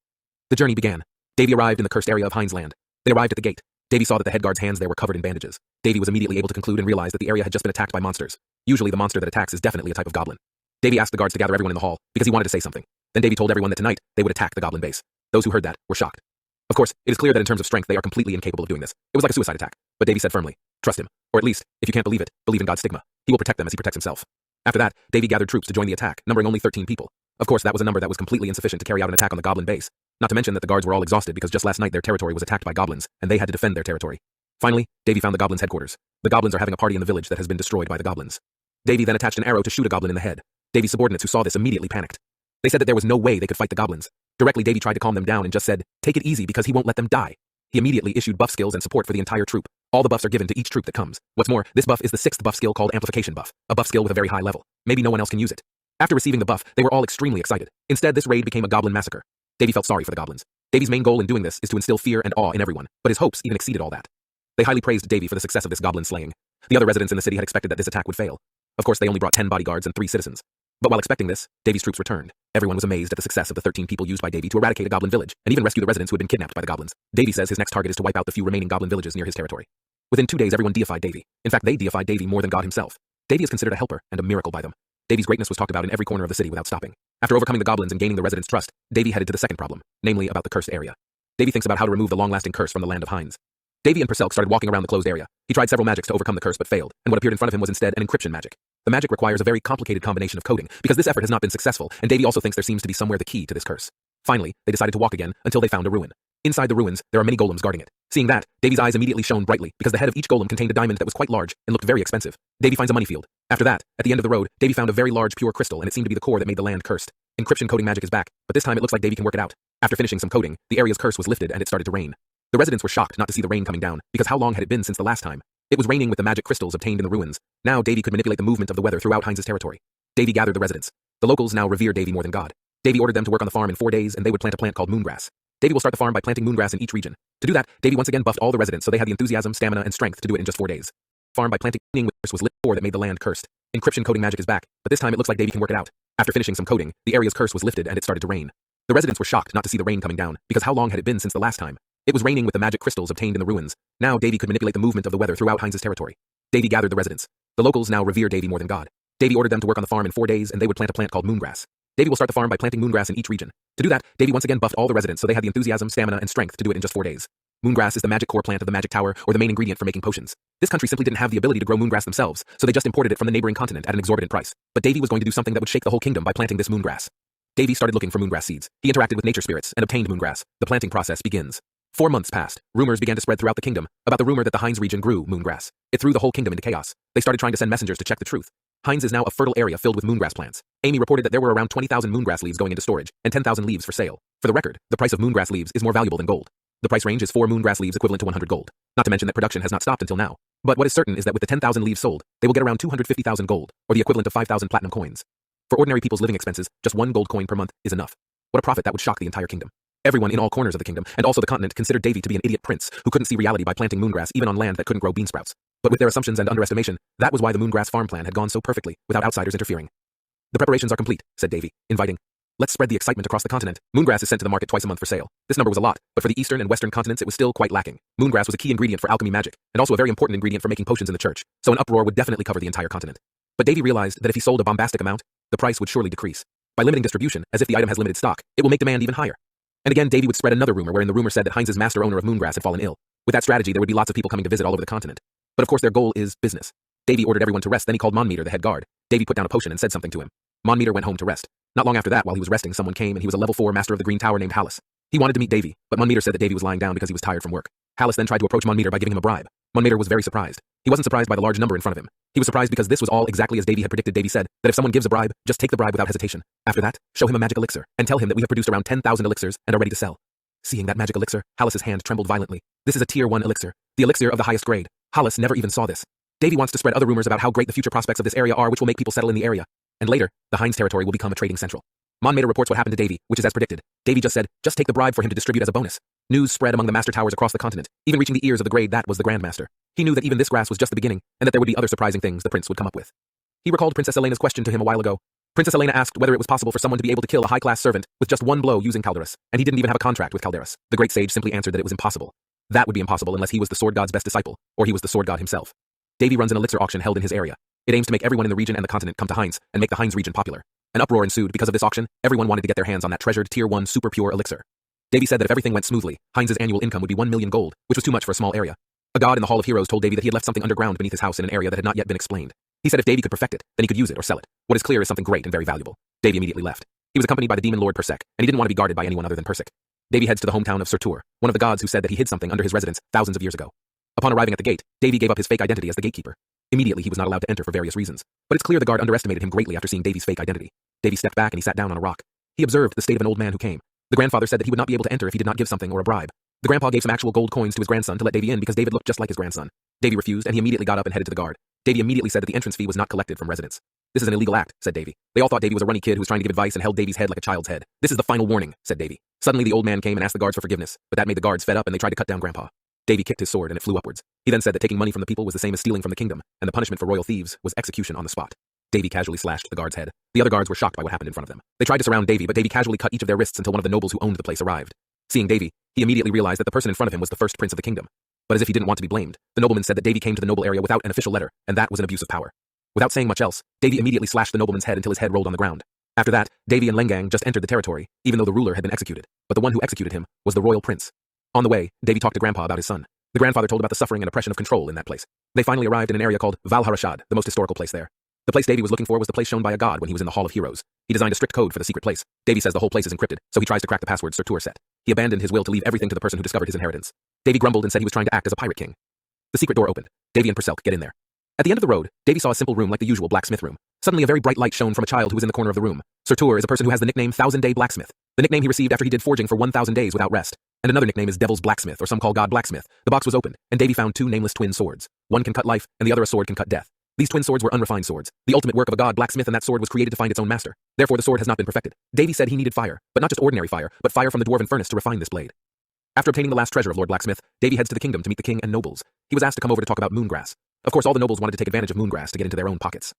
The journey began. Davy arrived in the cursed area of Hines land. They arrived at the gate. Davy saw that the head guard's hands there were covered in bandages. Davy was immediately able to conclude and realize that the area had just been attacked by monsters. Usually the monster that attacks is definitely a type of goblin. Davy asked the guards to gather everyone in the hall because he wanted to say something. Then Davy told everyone that tonight they would attack the goblin base. Those who heard that were shocked. Of course, it is clear that in terms of strength they are completely incapable of doing this. It was like a suicide attack. But Davy said firmly, trust him. Or at least, if you can't believe it, believe in God's stigma. He will protect them as he protects himself. After that, Davy gathered troops to join the attack, numbering only 13 people. Of course, that was a number that was completely insufficient to carry out an attack on the goblin base. Not to mention that the guards were all exhausted because just last night their territory was attacked by goblins, and they had to defend their territory. Finally, Davy found the goblins' headquarters. The goblins are having a party in the village that has been destroyed by the goblins. Davy then attached an arrow to shoot a goblin in the head. Davy's subordinates who saw this immediately panicked. They said that there was no way they could fight the goblins. Directly, Davy tried to calm them down and just said, take it easy because he won't let them die. He immediately issued buff skills and support for the entire troop. All the buffs are given to each troop that comes. What's more, this buff is the 6th buff skill called Amplification buff, a buff skill with a very high level. Maybe no one else can use it. After receiving the buff, they were all extremely excited. Instead, this raid became a goblin massacre. Davy felt sorry for the goblins. Davy's main goal in doing this is to instill fear and awe in everyone, but his hopes even exceeded all that. They highly praised Davy for the success of this goblin slaying. The other residents in the city had expected that this attack would fail. Of course, they only brought 10 bodyguards and 3 citizens. But while expecting this, Davy's troops returned. Everyone was amazed at the success of the 13 people used by Davy to eradicate a goblin village, and even rescue the residents who had been kidnapped by the goblins. Davy says his next target is to wipe out the few remaining goblin villages near his territory. Within 2 days, everyone deified Davy. In fact, they deified Davy more than God himself. Davy is considered a helper and a miracle by them. Davy's greatness was talked about in every corner of the city without stopping. After overcoming the goblins and gaining the residents' trust, Davy headed to the second problem, namely about the cursed area. Davy thinks about how to remove the long-lasting curse from the land of Hines. Davy and Perselk started walking around the closed area. He tried several magics to overcome the curse but failed, and what appeared in front of him was instead an encryption magic. The magic requires a very complicated combination of coding, because this effort has not been successful, and Davy also thinks there seems to be somewhere the key to this curse. Finally, they decided to walk again until they found a ruin. Inside the ruins, there are many golems guarding it. Seeing that, Davy's eyes immediately shone brightly because the head of each golem contained a diamond that was quite large and looked very expensive. Davy finds a money field. After that, at the end of the road, Davy found a very large pure crystal and it seemed to be the core that made the land cursed. Encryption coding magic is back, but this time it looks like Davy can work it out. After finishing some coding, the area's curse was lifted and it started to rain. The residents were shocked not to see the rain coming down because how long had it been since the last time? It was raining with the magic crystals obtained in the ruins. Now Davy could manipulate the movement of the weather throughout Hines' territory. Davy gathered the residents. The locals now revere Davy more than God. Davy ordered them to work on the farm in 4 days and they would plant a plant called moongrass. Davy will start the farm by planting moongrass in each region. To do that, Davy once again buffed all the residents so they had the enthusiasm, stamina, and strength to do it in just 4 days. Farm by planting was lit core that made the land cursed. Encryption coding magic is back, but this time it looks like Davy can work it out. After finishing some coding, the area's curse was lifted and it started to rain. The residents were shocked not to see the rain coming down because how long had it been since the last time? It was raining with the magic crystals obtained in the ruins. Now Davy could manipulate the movement of the weather throughout Hines' territory. Davy gathered the residents. The locals now revere Davy more than God. Davy ordered them to work on the farm in 4 days and they would plant a plant called moongrass. Davy will start the farm by planting moongrass in each region. To do that, Davy once again buffed all the residents so they had the enthusiasm, stamina, and strength to do it in just 4 days. Moongrass is the magic core plant of the magic tower, or the main ingredient for making potions. This country simply didn't have the ability to grow moongrass themselves, so they just imported it from the neighboring continent at an exorbitant price. But Davy was going to do something that would shake the whole kingdom by planting this moongrass. Davy started looking for moongrass seeds. He interacted with nature spirits and obtained moongrass. The planting process begins. 4 months passed. Rumors began to spread throughout the kingdom about the rumor that the Hines region grew moongrass. It threw the whole kingdom into chaos. They started trying to send messengers to check the truth. Hines is now a fertile area filled with moongrass plants. Amy reported that there were around 20,000 moongrass leaves going into storage and 10,000 leaves for sale. For the record, the price of moongrass leaves is more valuable than gold. The price range is 4 moongrass leaves equivalent to 100 gold. Not to mention that production has not stopped until now. But what is certain is that with the 10,000 leaves sold, they will get around 250,000 gold, or the equivalent of 5,000 platinum coins. For ordinary people's living expenses, just 1 gold coin per month is enough. What a profit that would shock the entire kingdom. Everyone in all corners of the kingdom, and also the continent, considered Davy to be an idiot prince who couldn't see reality by planting moongrass even on land that couldn't grow bean sprouts. But with their assumptions and underestimation, that was why the moongrass farm plan had gone so perfectly, without outsiders interfering. The preparations are complete, said Davy, inviting. Let's spread the excitement across the continent. Moongrass is sent to the market twice a month for sale. This number was a lot, but for the eastern and western continents it was still quite lacking. Moongrass was a key ingredient for alchemy magic, and also a very important ingredient for making potions in the church, so an uproar would definitely cover the entire continent. But Davy realized that if he sold a bombastic amount, the price would surely decrease. By limiting distribution, as if the item has limited stock, it will make demand even higher. And again, Davy would spread another rumor wherein the rumor said that Hines' master owner of moongrass had fallen ill. With that strategy, there would be lots of people coming to visit all over the continent. But of course their goal is business. Davy ordered everyone to rest, then he called Monmeter, the head guard. Davy put down a potion and said something to him. Monmeter went home to rest. Not long after that, while he was resting, someone came and he was a level 4 master of the Green Tower named Hallis. He wanted to meet Davy, but Munmeter said that Davy was lying down because he was tired from work. Hallis then tried to approach Munmeter by giving him a bribe. Munmeter was very surprised. He wasn't surprised by the large number in front of him. He was surprised because this was all exactly as Davy had predicted. Davy said that if someone gives a bribe, just take the bribe without hesitation. After that, show him a magic elixir, and tell him that we have produced around 10,000 elixirs and are ready to sell. Seeing that magic elixir, Hallis's hand trembled violently. This is a tier 1 elixir, the elixir of the highest grade. Hallis never even saw this. Davy wants to spread other rumors about how great the future prospects of this area are, which will make people settle in the area. And later, the Heinz territory will become a trading central. Munmeter reports what happened to Davy, which is as predicted. Davy just said, just take the bribe for him to distribute as a bonus. News spread among the master towers across the continent, even reaching the ears of the grade that was the Grandmaster. He knew that even this grass was just the beginning, and that there would be other surprising things the prince would come up with. He recalled Princess Elena's question to him a while ago. Princess Elena asked whether it was possible for someone to be able to kill a high-class servant with just one blow using Calderas, and he didn't even have a contract with Calderas. The great sage simply answered that it was impossible. That would be impossible unless he was the sword god's best disciple, or he was the sword god himself. Davy runs an elixir auction held in his area. It aims to make everyone in the region and the continent come to Heinz and make the Heinz region popular. An uproar ensued because of this auction. Everyone wanted to get their hands on that treasured tier 1 super pure elixir. Davy said that if everything went smoothly, Heinz's annual income would be 1 million gold, which was too much for a small area. A god in the Hall of Heroes told Davy that he had left something underground beneath his house in an area that had not yet been explained. He said if Davy could perfect it, then he could use it or sell it. What is clear is something great and very valuable. Davy immediately left. He was accompanied by the demon lord Persek, and he didn't want to be guarded by anyone other than Persek. Davy heads to the hometown of Surtur, one of the gods who said that he hid something under his residence thousands of years ago. Upon arriving at the gate, Davy gave up his fake identity as the gatekeeper. Immediately he was not allowed to enter for various reasons, but it's clear the guard underestimated him greatly after seeing Davy's fake identity. Davy stepped back and he sat down on a rock. He observed the state of an old man who came. The grandfather said that he would not be able to enter if he did not give something or a bribe. The grandpa gave some actual gold coins to his grandson to let Davy in because David looked just like his grandson. Davy refused and he immediately got up and headed to the guard. Davy immediately said that the entrance fee was not collected from residents. This is an illegal act, said Davy. They all thought Davy was a runny kid who was trying to give advice and held Davy's head like a child's head. This is the final warning, said Davy. Suddenly the old man came and asked the guards for forgiveness, but that made the guards fed up and they tried to cut down Grandpa. Davy kicked his sword and it flew upwards. He then said that taking money from the people was the same as stealing from the kingdom, and the punishment for royal thieves was execution on the spot. Davy casually slashed the guard's head. The other guards were shocked by what happened in front of them. They tried to surround Davy, but Davy casually cut each of their wrists until one of the nobles who owned the place arrived. Seeing Davy, he immediately realized that the person in front of him was the first prince of the kingdom. But as if he didn't want to be blamed, the nobleman said that Davy came to the noble area without an official letter, and that was an abuse of power. Without saying much else, Davy immediately slashed the nobleman's head until his head rolled on the ground. After that, Davy and Lengang just entered the territory, even though the ruler had been executed. But the one who executed him was the royal prince. On the way, Davy talked to Grandpa about his son. The grandfather told about the suffering and oppression of control in that place. They finally arrived in an area called Valharashad, the most historical place there. The place Davy was looking for was the place shown by a god when he was in the Hall of Heroes. He designed a strict code for the secret place. Davy says the whole place is encrypted, so he tries to crack the password Surtur set. He abandoned his will to leave everything to the person who discovered his inheritance. Davy grumbled and said he was trying to act as a pirate king. The secret door opened. Davy and Perselk get in there. At the end of the road, Davy saw a simple room like the usual blacksmith room. Suddenly a very bright light shone from a child who was in the corner of the room. Surtur is a person who has the nickname 1000-Day Blacksmith. The nickname he received after he did forging for 1000 days without rest. And another nickname is Devil's Blacksmith, or some call God Blacksmith. The box was opened, and Davy found 2 nameless twin swords. One can cut life, and the other a sword can cut death. These twin swords were unrefined swords, the ultimate work of a god blacksmith, and that sword was created to find its own master. Therefore the sword has not been perfected. Davy said he needed fire, but not just ordinary fire, but fire from the dwarven furnace to refine this blade. After obtaining the last treasure of Lord Blacksmith, Davy heads to the kingdom to meet the king and nobles. He was asked to come over to talk about Moongrass. Of course, all the nobles wanted to take advantage of Moongrass to get into their own pockets.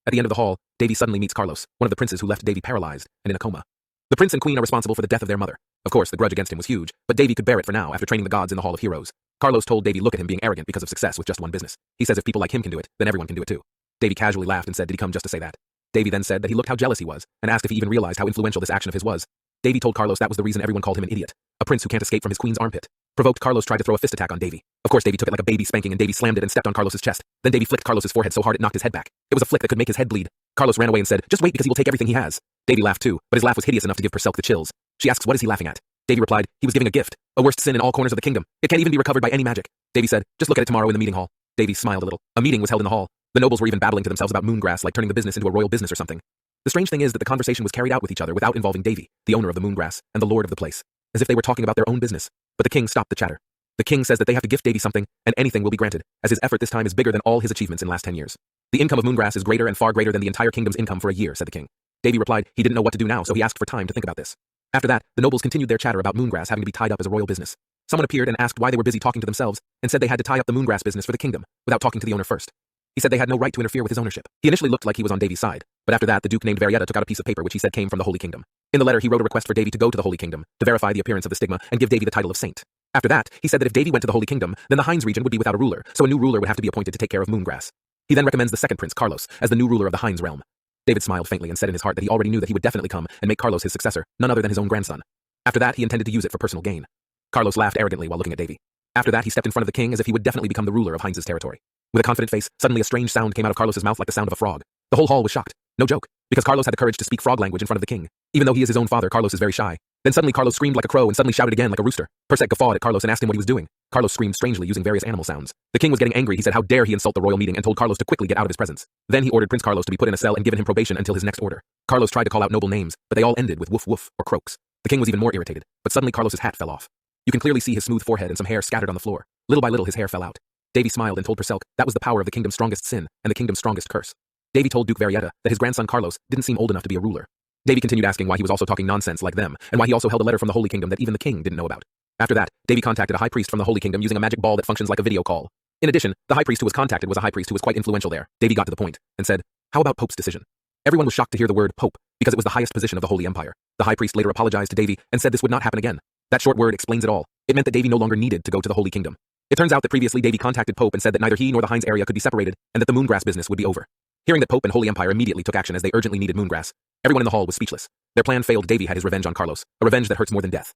At the end of the hall, Davy suddenly meets Carlos, one of the princes who left Davy paralyzed and in a coma. The prince and queen are responsible for the death of their mother. Of course, the grudge against him was huge, but Davy could bear it for now after training the gods in the Hall of Heroes. Carlos told Davy look at him being arrogant because of success with just one business. He says if people like him can do it, then everyone can do it too. Davy casually laughed and said did he come just to say that? Davy then said that he looked how jealous he was, and asked if he even realized how influential this action of his was. Davy told Carlos that was the reason everyone called him an idiot, a prince who can't escape from his queen's armpit. Provoked, Carlos tried to throw a fist attack on Davy. Of course, Davy took it like a baby spanking and Davy slammed it and stepped on Carlos's chest. Then Davy flicked Carlos's forehead so hard it knocked his head back. It was a flick that could make his head bleed. Carlos ran away and said, just wait because he will take everything he has. Davy laughed too, but his laugh was hideous enough to give Perselk the chills. She asks what is he laughing at? Davy replied, he was giving a gift, a worst sin in all corners of the kingdom. It can't even be recovered by any magic. Davy said, just look at it tomorrow in the meeting hall. Davy smiled a little. A meeting was held in the hall. The nobles were even babbling to themselves about Moongrass, like turning the business into a royal business or something. The strange thing is that the conversation was carried out with each other without involving Davy, the owner of the Moongrass, and the lord of the place, as if they were talking about their own business. But the king stopped the chatter. The king says that they have to gift Davy something, and anything will be granted, as his effort this time is bigger than all his achievements in last 10 years. The income of Moongrass is greater and far greater than the entire kingdom's income for a year, said the king. Davy replied he didn't know what to do now, so he asked for time to think about this. After that, the nobles continued their chatter about Moongrass having to be tied up as a royal business. Someone appeared and asked why they were busy talking to themselves, and said they had to tie up the Moongrass business for the kingdom, without talking to the owner first. He said they had no right to interfere with his ownership. He initially looked like he was on Davy's side, but after that the Duke named Varietta took out a piece of paper which he said came from the Holy Kingdom. In the letter he wrote a request for Davy to go to the Holy Kingdom, to verify the appearance of the stigma, and give Davy the title of saint. After that, he said that if Davy went to the Holy Kingdom, then the Heinz region would be without a ruler, so a new ruler would have to be appointed to take care of Moongrass. He then recommends the second prince, Carlos, as the new ruler of the Heinz realm. David smiled faintly and said in his heart that he already knew that he would definitely come and make Carlos his successor, none other than his own grandson. After that, he intended to use it for personal gain. Carlos laughed arrogantly while looking at Davy. After that, he stepped in front of the king as if he would definitely become the ruler of Heinz's territory. With a confident face, suddenly a strange sound came out of Carlos's mouth like the sound of a frog. The whole hall was shocked. No joke, because Carlos had the courage to speak frog language in front of the king. Even though he is his own father, Carlos is very shy. Then suddenly Carlos screamed like a crow and suddenly shouted again like a rooster. Persek guffawed at Carlos and asked him what he was doing. Carlos screamed strangely using various animal sounds. The king was getting angry. He said how dare he insult the royal meeting and told Carlos to quickly get out of his presence. Then he ordered Prince Carlos to be put in a cell and given him probation until his next order. Carlos tried to call out noble names, but they all ended with woof woof or croaks. The king was even more irritated, but suddenly Carlos's hat fell off. You can clearly see his smooth forehead and some hair scattered on the floor. Little by little his hair fell out. Davy smiled and told Perselk that was the power of the kingdom's strongest sin and the kingdom's strongest curse. Davy told Duke Varietta that his grandson Carlos didn't seem old enough to be a ruler. Davy continued asking why he was also talking nonsense like them, and why he also held a letter from the Holy Kingdom that even the king didn't know about. After that, Davy contacted a high priest from the Holy Kingdom using a magic ball that functions like a video call. In addition, the high priest who was contacted was a high priest who was quite influential there. Davy got to the point and said, how about Pope's decision? Everyone was shocked to hear the word Pope, because it was the highest position of the Holy Empire. The high priest later apologized to Davy and said this would not happen again. That short word explains it all. It meant that Davy no longer needed to go to the Holy Kingdom. It turns out that previously Davy contacted Pope and said that neither he nor the Heinz area could be separated, and that the moongrass business would be over. Hearing that Pope and Holy Empire immediately took action as they urgently needed moongrass, everyone in the hall was speechless. Their plan failed. Davy had his revenge on Carlos, a revenge that hurts more than death.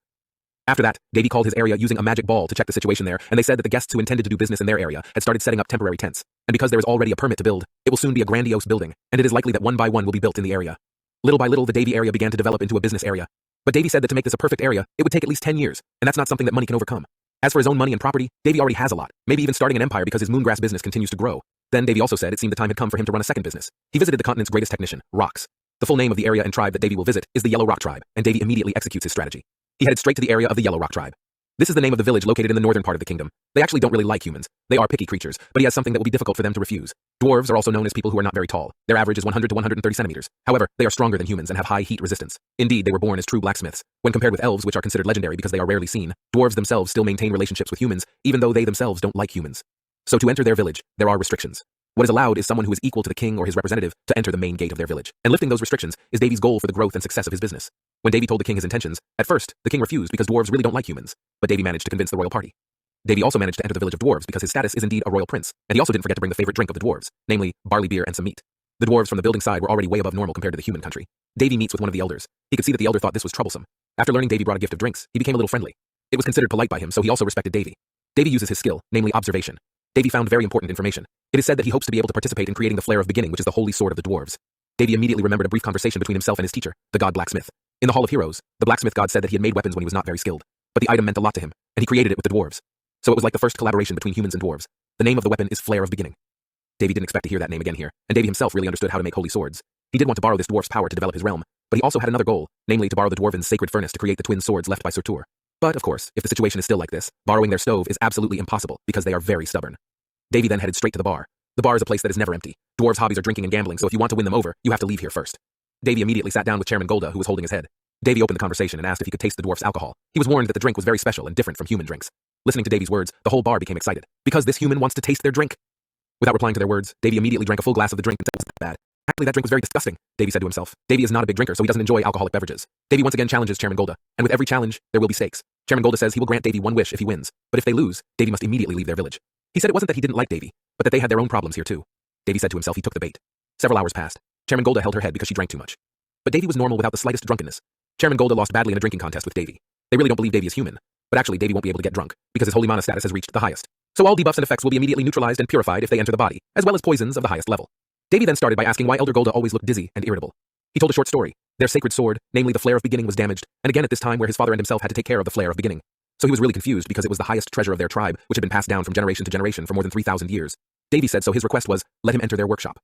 After that, Davy called his area using a magic ball to check the situation there, and they said that the guests who intended to do business in their area had started setting up temporary tents. And because there is already a permit to build, it will soon be a grandiose building, and it is likely that one by one will be built in the area. Little by little, the Davy area began to develop into a business area. But Davy said that to make this a perfect area, it would take at least 10 years, and that's not something that money can overcome. As for his own money and property, Davy already has a lot, maybe even starting an empire because his moongrass business continues to grow. Then Davy also said it seemed the time had come for him to run a second business. He visited the continent's greatest technician, Rocks. The full name of the area and tribe that Davy will visit is the Yellow Rock Tribe, and Davy immediately executes his strategy. He headed straight to the area of the Yellow Rock Tribe. This is the name of the village located in the northern part of the kingdom. They actually don't really like humans. They are picky creatures, but he has something that will be difficult for them to refuse. Dwarves are also known as people who are not very tall. Their average is 100 to 130 centimeters. However, they are stronger than humans and have high heat resistance. Indeed, they were born as true blacksmiths. When compared with elves, which are considered legendary because they are rarely seen, dwarves themselves still maintain relationships with humans, even though they themselves don't like humans. So to enter their village, there are restrictions. What is allowed is someone who is equal to the king or his representative to enter the main gate of their village. And lifting those restrictions is Davy's goal for the growth and success of his business. When Davy told the king his intentions, at first, the king refused because dwarves really don't like humans. But Davy managed to convince the royal party. Davy also managed to enter the village of dwarves because his status is indeed a royal prince, and he also didn't forget to bring the favorite drink of the dwarves, namely barley beer and some meat. The dwarves from the building side were already way above normal compared to the human country. Davy meets with one of the elders. He could see that the elder thought this was troublesome. After learning Davy brought a gift of drinks, he became a little friendly. It was considered polite by him, so he also respected Davy. Davy uses his skill, namely observation. Davy found very important information. It is said that he hopes to be able to participate in creating the Flare of Beginning, which is the holy sword of the dwarves. Davy immediately remembered a brief conversation between himself and his teacher, the god blacksmith. In the Hall of Heroes, the blacksmith god said that he had made weapons when he was not very skilled, but the item meant a lot to him, and he created it with the dwarves. So it was like the first collaboration between humans and dwarves. The name of the weapon is Flare of Beginning. Davy didn't expect to hear that name again here, and Davy himself really understood how to make holy swords. He did want to borrow this dwarf's power to develop his realm, but he also had another goal, namely to borrow the dwarven's sacred furnace to create the twin swords left by Surtur. But, of course, if the situation is still like this, borrowing their stove is absolutely impossible because they are very stubborn. Davy then headed straight to the bar. The bar is a place that is never empty. Dwarves' hobbies are drinking and gambling, so if you want to win them over, you have to leave here first. Davy immediately sat down with Chairman Golda, who was holding his head. Davy opened the conversation and asked if he could taste the dwarf's alcohol. He was warned that the drink was very special and different from human drinks. Listening to Davy's words, the whole bar became excited, because this human wants to taste their drink. Without replying to their words, Davy immediately drank a full glass of the drink and said it was bad. Actually, that drink was very disgusting, Davy said to himself. Davy is not a big drinker, so he doesn't enjoy alcoholic beverages. Davy once again challenges Chairman Golda, and with every challenge, there will be stakes. Chairman Golda says he will grant Davy one wish if he wins, but if they lose, Davy must immediately leave their village. He said it wasn't that he didn't like Davy, but that they had their own problems here too. Davy said to himself he took the bait. Several hours passed. Chairman Golda held her head because she drank too much. But Davy was normal without the slightest drunkenness. Chairman Golda lost badly in a drinking contest with Davy. They really don't believe Davy is human, but actually Davy won't be able to get drunk, because his holy mana status has reached the highest. So all debuffs and effects will be immediately neutralized and purified if they enter the body, as well as poisons of the highest level. Davy then started by asking why Elder Golda always looked dizzy and irritable. He told a short story. Their sacred sword, namely the Flare of Beginning, was damaged, and again at this time where his father and himself had to take care of the Flare of Beginning. So he was really confused because it was the highest treasure of their tribe, which had been passed down from generation to generation for more than 3,000 years. Davy said so his request was, let him enter their workshop.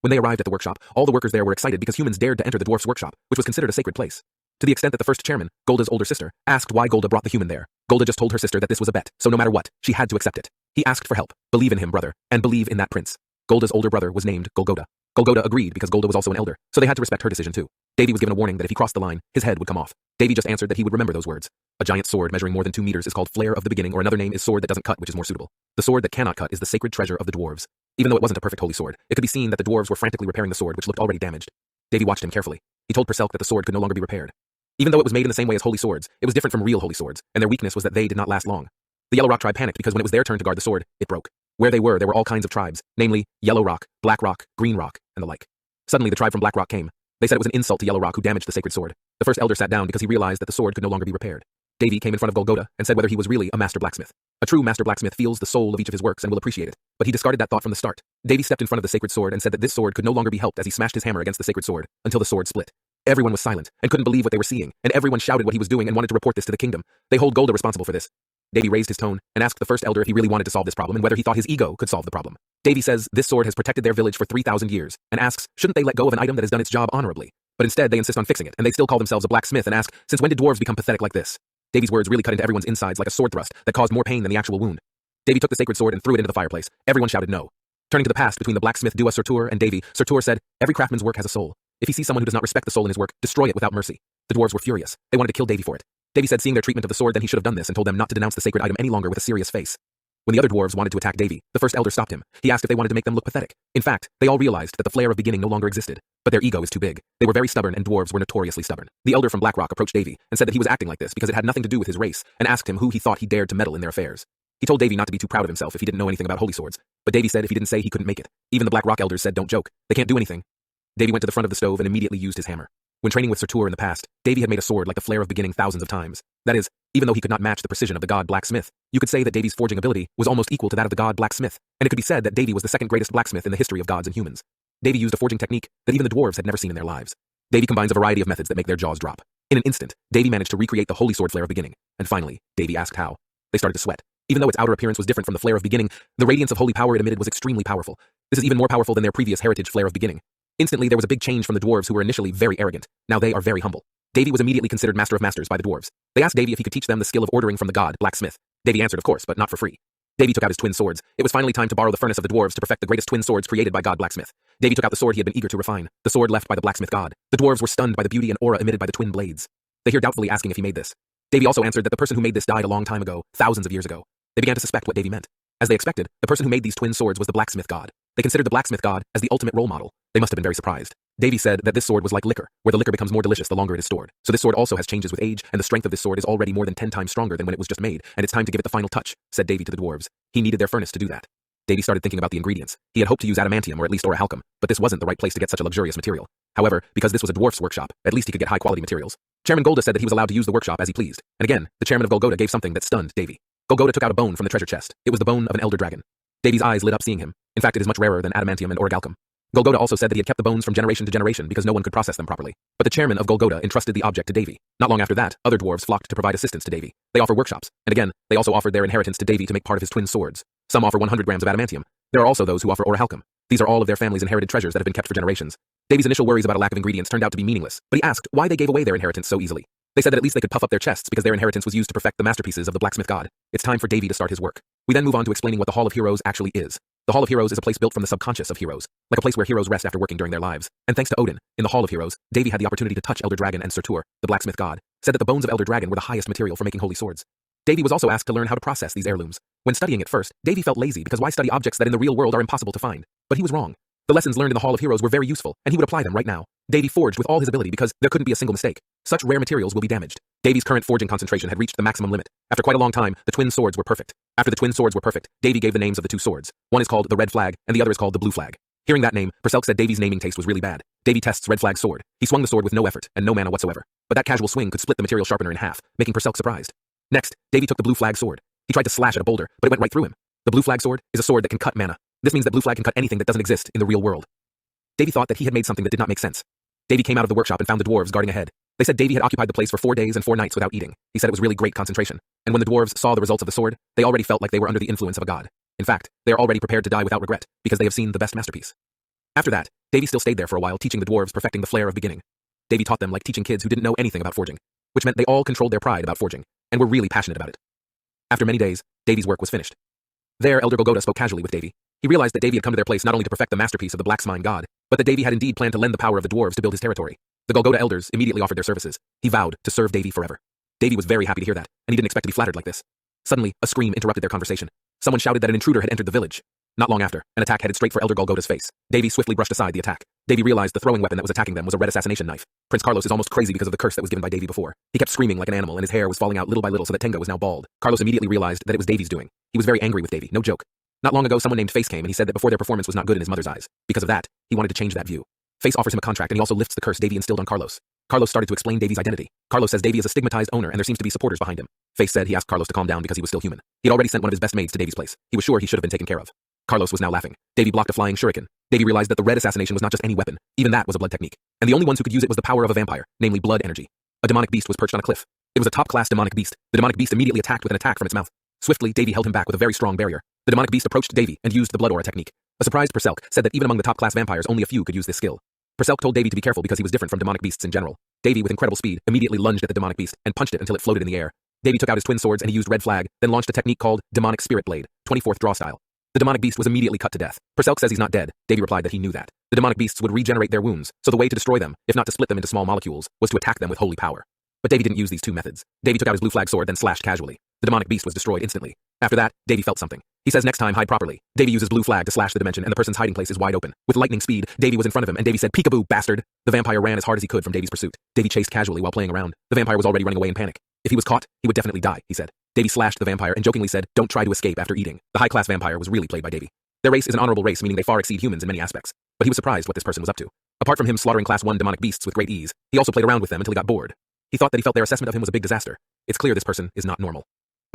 When they arrived at the workshop, all the workers there were excited because humans dared to enter the dwarf's workshop, which was considered a sacred place. To the extent that the first chairman, Golda's older sister, asked why Golda brought the human there. Golda just told her sister that this was a bet, so no matter what, she had to accept it. He asked for help. Believe in him, brother, and believe in that prince. Golda's older brother was named Golgoda. Golgoda agreed because Golda was also an elder, so they had to respect her decision too. Davy was given a warning that if he crossed the line, his head would come off. Davy just answered that he would remember those words. A giant sword measuring more than 2 meters is called Flare of the Beginning, or another name is sword that doesn't cut, which is more suitable. The sword that cannot cut is the sacred treasure of the dwarves. Even though it wasn't a perfect holy sword, it could be seen that the dwarves were frantically repairing the sword, which looked already damaged. Davy watched him carefully. He told Perselk that the sword could no longer be repaired. Even though it was made in the same way as holy swords, it was different from real holy swords, and their weakness was that they did not last long. The Yellow Rock tribe panicked because when it was their turn to guard the sword, it broke. Where they were, there were all kinds of tribes, namely Yellow Rock, Black Rock, Green Rock, and the like. Suddenly, the tribe from Black Rock came. They said it was an insult to Yellow Rock who damaged the sacred sword. The first elder sat down because he realized that the sword could no longer be repaired. Davy came in front of Golgoda and said whether he was really a master blacksmith. A true master blacksmith feels the soul of each of his works and will appreciate it, but he discarded that thought from the start. Davy stepped in front of the sacred sword and said that this sword could no longer be helped as he smashed his hammer against the sacred sword until the sword split. Everyone was silent and couldn't believe what they were seeing, and everyone shouted what he was doing and wanted to report this to the kingdom. They hold Golda responsible for this. Davy raised his tone and asked the first elder if he really wanted to solve this problem and whether he thought his ego could solve the problem. Davy says this sword has protected their village for 3,000 years and asks, shouldn't they let go of an item that has done its job honorably? But instead, they insist on fixing it, and they still call themselves a blacksmith and ask, since when did dwarves become pathetic like this? Davy's words really cut into everyone's insides like a sword thrust that caused more pain than the actual wound. Davy took the sacred sword and threw it into the fireplace. Everyone shouted no. Turning to the past between the blacksmith Dua Surtur and Davy, Surtur said, every craftsman's work has a soul. If he sees someone who does not respect the soul in his work, destroy it without mercy. The dwarves were furious. They wanted to kill Davy for it. Davy said seeing their treatment of the sword, then he should have done this and told them not to denounce the sacred item any longer with a serious face. When the other dwarves wanted to attack Davy, the first elder stopped him. He asked if they wanted to make them look pathetic. In fact, they all realized that the flare of beginning no longer existed. But their ego is too big. They were very stubborn, and dwarves were notoriously stubborn. The elder from Blackrock approached Davy and said that he was acting like this because it had nothing to do with his race, and asked him who he thought he dared to meddle in their affairs. He told Davy not to be too proud of himself if he didn't know anything about holy swords, but Davy said if he didn't say he couldn't make it. Even the Blackrock elders said don't joke. They can't do anything. Davy went to the front of the stove and immediately used his hammer. When training with Surtur in the past, Davy had made a sword like the flare of beginning thousands of times. That is, even though he could not match the precision of the god blacksmith, you could say that Davy's forging ability was almost equal to that of the god blacksmith, and it could be said that Davy was the second greatest blacksmith in the history of gods and humans. Davy used a forging technique that even the dwarves had never seen in their lives. Davy combines a variety of methods that make their jaws drop. In an instant, Davy managed to recreate the holy sword flare of beginning, and finally, Davy asked how. They started to sweat. Even though its outer appearance was different from the flare of beginning, the radiance of holy power it emitted was extremely powerful. This is even more powerful than their previous heritage flare of beginning. Instantly, there was a big change from the dwarves who were initially very arrogant. Now they are very humble. Davy was immediately considered master of masters by the dwarves. They asked Davy if he could teach them the skill of ordering from the god blacksmith. Davy answered of course, but not for free. Davy took out his twin swords. It was finally time to borrow the furnace of the dwarves to perfect the greatest twin swords created by god blacksmith. Davy took out the sword he had been eager to refine, the sword left by the blacksmith god. The dwarves were stunned by the beauty and aura emitted by the twin blades. They hear doubtfully asking if he made this. Davy also answered that the person who made this died a long time ago, thousands of years ago. They began to suspect what Davy meant. As they expected, the person who made these twin swords was the blacksmith god. They considered the blacksmith god as the ultimate role model. They must have been very surprised. Davy said that this sword was like liquor, where the liquor becomes more delicious the longer it is stored. So this sword also has changes with age, and the strength of this sword is already more than 10 times stronger than when it was just made, and it's time to give it the final touch, said Davy to the dwarves. He needed their furnace to do that. Davy started thinking about the ingredients. He had hoped to use adamantium or at least orichalcum, but this wasn't the right place to get such a luxurious material. However, because this was a dwarf's workshop, at least he could get high-quality materials. Chairman Golda said that he was allowed to use the workshop as he pleased. And again, the chairman of Golgotha gave something that stunned Davy. Golgotha took out a bone from the treasure chest. It was the bone of an elder dragon. Davy's eyes lit up seeing him. In fact, it is much rarer than adamantium and orichalcum. Golgotha also said that he had kept the bones from generation to generation because no one could process them properly. But the chairman of Golgotha entrusted the object to Davy. Not long after that, other dwarves flocked to provide assistance to Davy. They offer workshops, and again, they also offered their inheritance to Davy to make part of his twin swords. Some offer 100 grams of adamantium. There are also those who offer orichalcum. These are all of their family's inherited treasures that have been kept for generations. Davy's initial worries about a lack of ingredients turned out to be meaningless, but he asked why they gave away their inheritance so easily. They said that at least they could puff up their chests because their inheritance was used to perfect the masterpieces of the blacksmith god. It's time for Davy to start his work. We then move on to explaining what the Hall of Heroes actually is. The Hall of Heroes is a place built from the subconscious of heroes, like a place where heroes rest after working during their lives. And thanks to Odin, in the Hall of Heroes, Davy had the opportunity to touch Elder Dragon, and Surtur, the blacksmith god, said that the bones of Elder Dragon were the highest material for making holy swords. Davy was also asked to learn how to process these heirlooms. When studying at first, Davy felt lazy because why study objects that in the real world are impossible to find? But he was wrong. The lessons learned in the Hall of Heroes were very useful, and he would apply them right now. Davy forged with all his ability because there couldn't be a single mistake. Such rare materials will be damaged. Davy's current forging concentration had reached the maximum limit. After quite a long time, the twin swords were perfect. After the twin swords were perfect, Davy gave the names of the two swords. One is called the red flag, and the other is called the blue flag. Hearing that name, Perselk said Davy's naming taste was really bad. Davy tests red flag sword. He swung the sword with no effort and no mana whatsoever. But that casual swing could split the material sharpener in half, making Perselk surprised. Next, Davy took the blue flag sword. He tried to slash at a boulder, but it went right through him. The blue flag sword is a sword that can cut mana. This means that blue flag can cut anything that doesn't exist in the real world. Davy thought that he had made something that did not make sense. Davy came out of the workshop and found the dwarves guarding ahead. They said Davy had occupied the place for 4 days and 4 nights without eating. He said it was really great concentration. And when the dwarves saw the results of the sword, they already felt like they were under the influence of a god. In fact, they are already prepared to die without regret, because they have seen the best masterpiece. After that, Davy still stayed there for a while teaching the dwarves perfecting the flare of beginning. Davy taught them like teaching kids who didn't know anything about forging, which meant they all controlled their pride about forging, and were really passionate about it. After many days, Davy's work was finished. There, Elder Golgotha spoke casually with Davy. He realized that Davy had come to their place not only to perfect the masterpiece of the blacksmith god, but that Davy had indeed planned to lend the power of the dwarves to build his territory. The Golgotha elders immediately offered their services. He vowed to serve Davy forever. Davy was very happy to hear that, and he didn't expect to be flattered like this. Suddenly, a scream interrupted their conversation. Someone shouted that an intruder had entered the village. Not long after, an attack headed straight for Elder Golgotha's face. Davy swiftly brushed aside the attack. Davy realized the throwing weapon that was attacking them was a red assassination knife. Prince Carlos is almost crazy because of the curse that was given by Davy before. He kept screaming like an animal, and his hair was falling out little by little so that Tenga was now bald. Carlos immediately realized that it was Davy's doing. He was very angry with Davy, no joke. Not long ago, someone named Face came and he said that before their performance was not good in his mother's eyes. Because of that, he wanted to change that view. Face offers him a contract and he also lifts the curse Davy instilled on Carlos. Carlos started to explain Davy's identity. Carlos says Davy is a stigmatized owner and there seems to be supporters behind him. Face said he asked Carlos to calm down because he was still human. He had already sent one of his best maids to Davy's place. He was sure he should have been taken care of. Carlos was now laughing. Davy blocked a flying shuriken. Davy realized that the red assassination was not just any weapon, even that was a blood technique, and the only ones who could use it was the power of a vampire, namely blood energy. A demonic beast was perched on a cliff. It was a top-class demonic beast. The demonic beast immediately attacked with an attack from its mouth. Swiftly, Davy held him back with a very strong barrier. The demonic beast approached Davy and used the blood aura technique. A surprised Perselk said that even among the top-class vampires, only a few could use this skill. Perselk told Davy to be careful because he was different from demonic beasts in general. Davy, with incredible speed, immediately lunged at the demonic beast and punched it until it floated in the air. Davy took out his twin swords and he used red flag, then launched a technique called demonic spirit blade, 24th draw style. The demonic beast was immediately cut to death. Perselk says he's not dead. Davy replied that he knew that. The demonic beasts would regenerate their wounds, so the way to destroy them, if not to split them into small molecules, was to attack them with holy power. But Davy didn't use these two methods. Davy took out his blue flag sword, then slashed casually. The demonic beast was destroyed instantly. After that, Davy felt something. He says next time hide properly. Davy uses blue flag to slash the dimension and the person's hiding place is wide open. With lightning speed, Davy was in front of him and Davy said, "Peekaboo, bastard!" The vampire ran as hard as he could from Davy's pursuit. Davy chased casually while playing around. The vampire was already running away in panic. If he was caught, he would definitely die, he said. Davy slashed the vampire and jokingly said, "Don't try to escape after eating." The high-class vampire was really played by Davy. Their race is an honorable race, meaning they far exceed humans in many aspects. But he was surprised what this person was up to. Apart from him slaughtering class 1 demonic beasts with great ease, he also played around with them until he got bored. He thought that he felt their assessment of him was a big disaster. It's clear this person is not normal.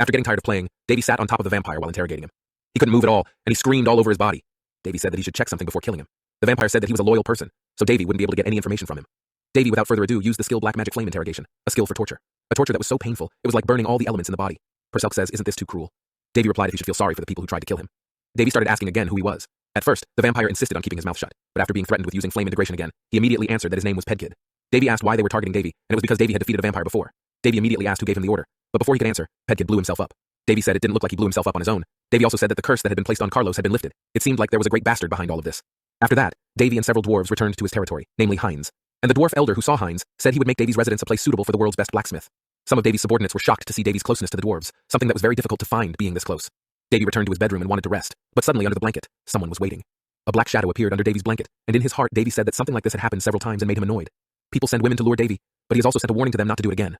After getting tired of playing, Davy sat on top of the vampire while interrogating him. He couldn't move at all, and he screamed all over his body. Davy said that he should check something before killing him. The vampire said that he was a loyal person, so Davy wouldn't be able to get any information from him. Davy, without further ado, used the skill Black Magic Flame Interrogation, a skill for torture. A torture that was so painful, it was like burning all the elements in the body. Perselk says, "Isn't this too cruel?" Davy replied if he should feel sorry for the people who tried to kill him. Davy started asking again who he was. At first, the vampire insisted on keeping his mouth shut, but after being threatened with using flame integration again, he immediately answered that his name was Pedkid. Davy asked why they were targeting Davy, and it was because Davy had defeated a vampire before. Davy immediately asked who gave him the order, but before he could answer, Pedkid blew himself up. Davy said it didn't look like he blew himself up on his own. Davy also said that the curse that had been placed on Carlos had been lifted. It seemed like there was a great bastard behind all of this. After that, Davy and several dwarves returned to his territory, namely Heinz. And the dwarf elder who saw Heinz said he would make Davy's residence a place suitable for the world's best blacksmith. Some of Davy's subordinates were shocked to see Davy's closeness to the dwarves, something that was very difficult to find being this close. Davy returned to his bedroom and wanted to rest, but suddenly under the blanket, someone was waiting. A black shadow appeared under Davy's blanket, and in his heart Davy said that something like this had happened several times and made him annoyed. People send women to lure Davy, but he has also sent a warning to them not to do it again.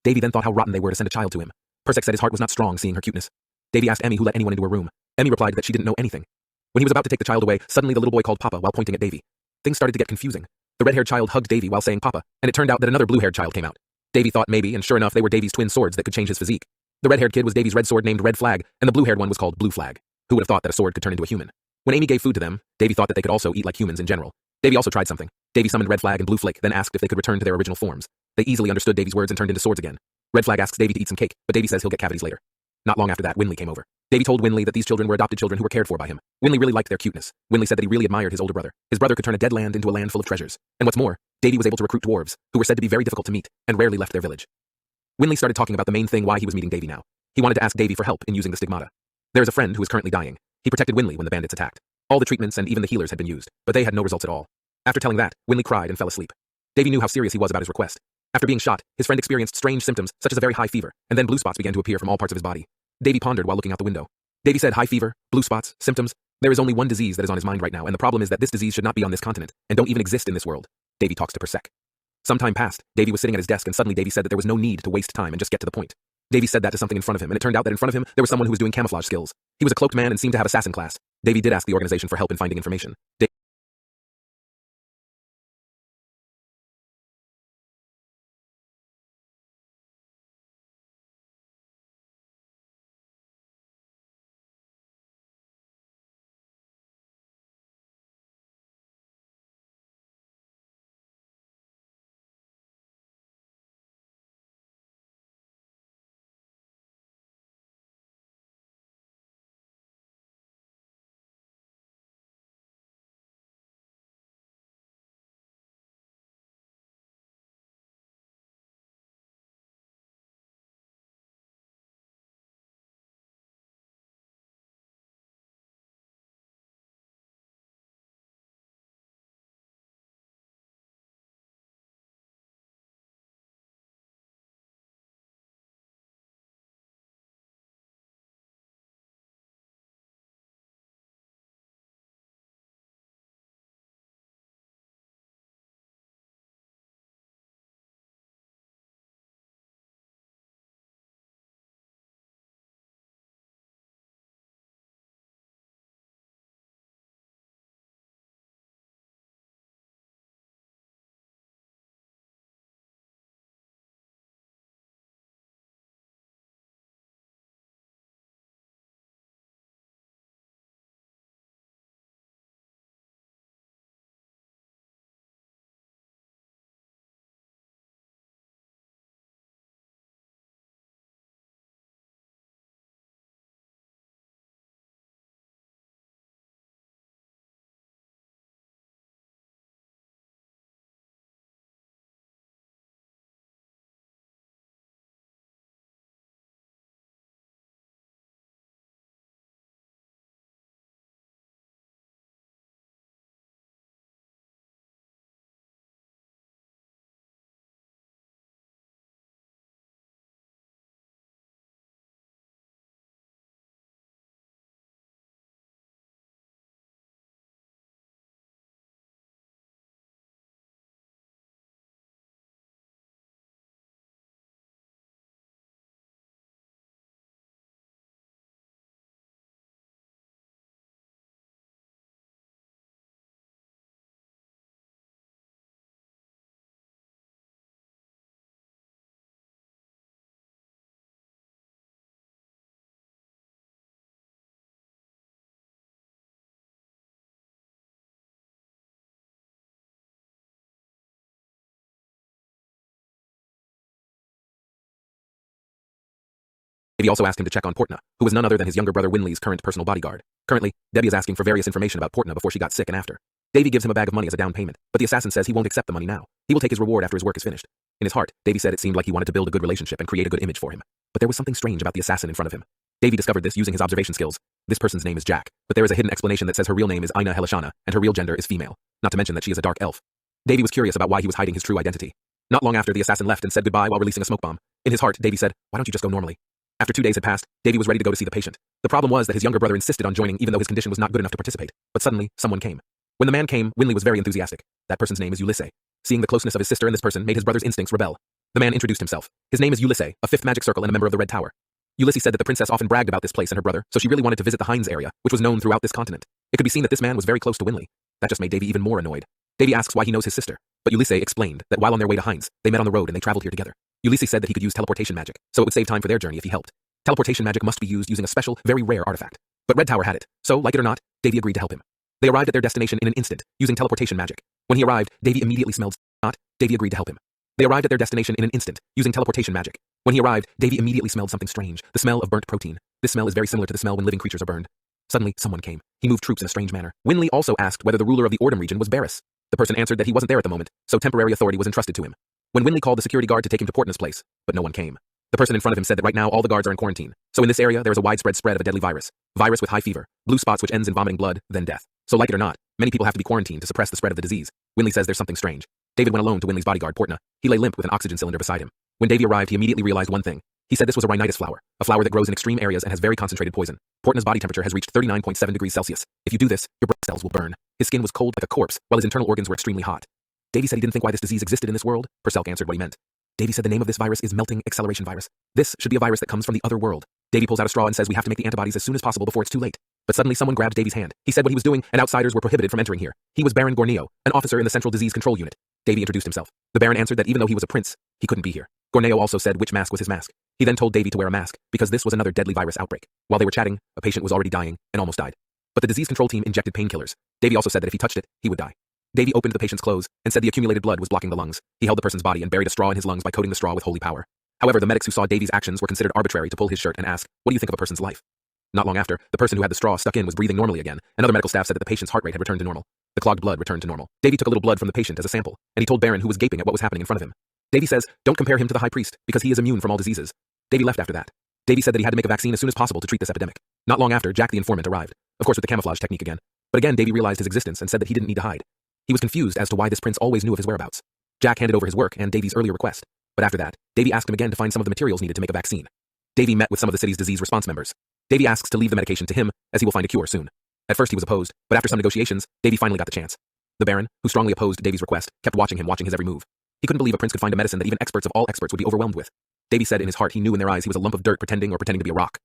Davy then thought how rotten they were to send a child to him. Perselk said his heart was not strong seeing her cuteness. Davy asked Emmy who let anyone into her room. Emmy replied that she didn't know anything. When he was about to take the child away, suddenly the little boy called Papa while pointing at Davy. Things started to get confusing. The red-haired child hugged Davy while saying Papa, and it turned out that another blue-haired child came out. Davy thought maybe, and sure enough, they were Davy's twin swords that could change his physique. The red-haired kid was Davy's red sword named Red Flag, and the blue-haired one was called Blue Flag. Who would have thought that a sword could turn into a human? When Amy gave food to them, Davy thought that they could also eat like humans in general. Davy also tried something. Davy summoned Red Flag and Blue Flake, then asked if they could return to their original forms. They easily understood Davy's words and turned into swords again. Red Flag asks Davy to eat some cake, but Davy says he'll get cavities later. Not long after that, Winley came over. Davy told Winley that these children were adopted children who were cared for by him. Winley really liked their cuteness. Winley said that he really admired his older brother. His brother could turn a dead land into a land full of treasures. And what's more, Davy was able to recruit dwarves, who were said to be very difficult to meet, and rarely left their village. Winley started talking about the main thing why he was meeting Davy now. He wanted to ask Davy for help in using the stigmata. There is a friend who is currently dying. He protected Winley when the bandits attacked. All the treatments and even the healers had been used, but they had no results at all. After telling that, Winley cried and fell asleep. Davy knew how serious he was about his request. After being shot, his friend experienced strange symptoms, such as a very high fever, and then blue spots began to appear from all parts of his body. Davy pondered while looking out the window. Davy said high fever, blue spots, symptoms. There is only one disease that is on his mind right now, and the problem is that this disease should not be on this continent, and don't even exist in this world. Davy talks to Perselk. Some time passed. Davy was sitting at his desk, and suddenly Davy said that there was no need to waste time and just get to the point. Davy said that to something in front of him, and it turned out that in front of him, there was someone who was doing camouflage skills. He was a cloaked man and seemed to have assassin class. Davy did ask the organization for help in finding information. Davy also asked him to check on Portna, who was none other than his younger brother Winley's current personal bodyguard. Currently, Debbie is asking for various information about Portna before she got sick and after. Davy gives him a bag of money as a down payment, but the assassin says he won't accept the money now. He will take his reward after his work is finished. In his heart, Davy said it seemed like he wanted to build a good relationship and create a good image for him. But there was something strange about the assassin in front of him. Davy discovered this using his observation skills. This person's name is Jack, but there is a hidden explanation that says her real name is Aina Helishana, and her real gender is female, not to mention that she is a dark elf. Davy was curious about why he was hiding his true identity. Not long after, the assassin left and said goodbye while releasing a smoke bomb. In his heart, Davy said, "Why don't you just go normally?" After 2 days had passed, Davy was ready to go to see the patient. The problem was that his younger brother insisted on joining even though his condition was not good enough to participate. But suddenly, someone came. When the man came, Winley was very enthusiastic. That person's name is Ulysses. Seeing the closeness of his sister and this person made his brother's instincts rebel. The man introduced himself. His name is Ulysses, a 5th magic circle and a member of the Red Tower. Ulysses said that the princess often bragged about this place and her brother, so she really wanted to visit the Hines area, which was known throughout this continent. It could be seen that this man was very close to Winley. That just made Davy even more annoyed. Davy asks why he knows his sister, but Ulysses explained that while on their way to Hines, they met on the road and they traveled here together. Ulysses said that he could use teleportation magic, so it would save time for their journey if he helped. Teleportation magic must be used using a special, very rare artifact. But Red Tower had it, so, like it or not, Davy agreed to help him. They arrived at their destination in an instant, using teleportation magic. When he arrived, Davy immediately smelled Davy agreed to help him. They arrived at their destination in an instant, using teleportation magic. When he arrived, Davy immediately smelled something strange, the smell of burnt protein. This smell is very similar to the smell when living creatures are burned. Suddenly, someone came. He moved troops in a strange manner. Winley also asked whether the ruler of the Ordum region was Barris. The person answered that he wasn't there at the moment, so temporary authority was entrusted to him. When Winley called the security guard to take him to Portna's place, but no one came. The person in front of him said that right now all the guards are in quarantine, so in this area there is a widespread spread of a deadly virus. Virus with high fever, blue spots which ends in vomiting blood, then death. So like it or not, many people have to be quarantined to suppress the spread of the disease. Winley says there's something strange. David went alone to Winley's bodyguard, Portna. He lay limp with an oxygen cylinder beside him. When Davy arrived, he immediately realized one thing. He said this was a rhinitis flower, a flower that grows in extreme areas and has very concentrated poison. Portna's body temperature has reached 39.7 degrees Celsius. If you do this, your brain cells will burn. His skin was cold like a corpse, while his internal organs were extremely hot. Davy said he didn't think why this disease existed in this world. Purcell answered what he meant. Davy said the name of this virus is melting acceleration virus. This should be a virus that comes from the other world. Davy pulls out a straw and says we have to make the antibodies as soon as possible before it's too late. But suddenly someone grabbed Davy's hand. He said what he was doing and outsiders were prohibited from entering here. He was Baron Gorneo, an officer in the Central Disease Control Unit. Davy introduced himself. The Baron answered that even though he was a prince, he couldn't be here. Gorneo also said which mask was his mask. He then told Davy to wear a mask, because this was another deadly virus outbreak. While they were chatting, a patient was already dying and almost died. But the disease control team injected painkillers. Davy also said that if he touched it, he would die. Davy opened the patient's clothes and said the accumulated blood was blocking the lungs. He held the person's body and buried a straw in his lungs by coating the straw with holy power. However, the medics who saw Davy's actions were considered arbitrary to pull his shirt and ask, "What do you think of a person's life?" Not long after, the person who had the straw stuck in was breathing normally again, and other medical staff said that the patient's heart rate had returned to normal. The clogged blood returned to normal. Davy took a little blood from the patient as a sample, and he told Baron, who was gaping at what was happening in front of him. Davy says, "Don't compare him to the high priest, because he is immune from all diseases." Davy left after that. Davy said that he had to make a vaccine as soon as possible to treat this epidemic. Not long after, Jack the informant arrived, of course with the camouflage technique again. But again, Davy realized his existence and said that he didn't need to hide. He was confused as to why this prince always knew of his whereabouts. Jack handed over his work and Davy's earlier request. But after that, Davy asked him again to find some of the materials needed to make a vaccine. Davy met with some of the city's disease response members. Davy asks to leave the medication to him, as he will find a cure soon. At first he was opposed, but after some negotiations, Davy finally got the chance. The Baron, who strongly opposed Davy's request, kept watching his every move. He couldn't believe a prince could find a medicine that even experts of all experts would be overwhelmed with. Davy said in his heart he knew in their eyes he was a lump of dirt pretending to be a rock.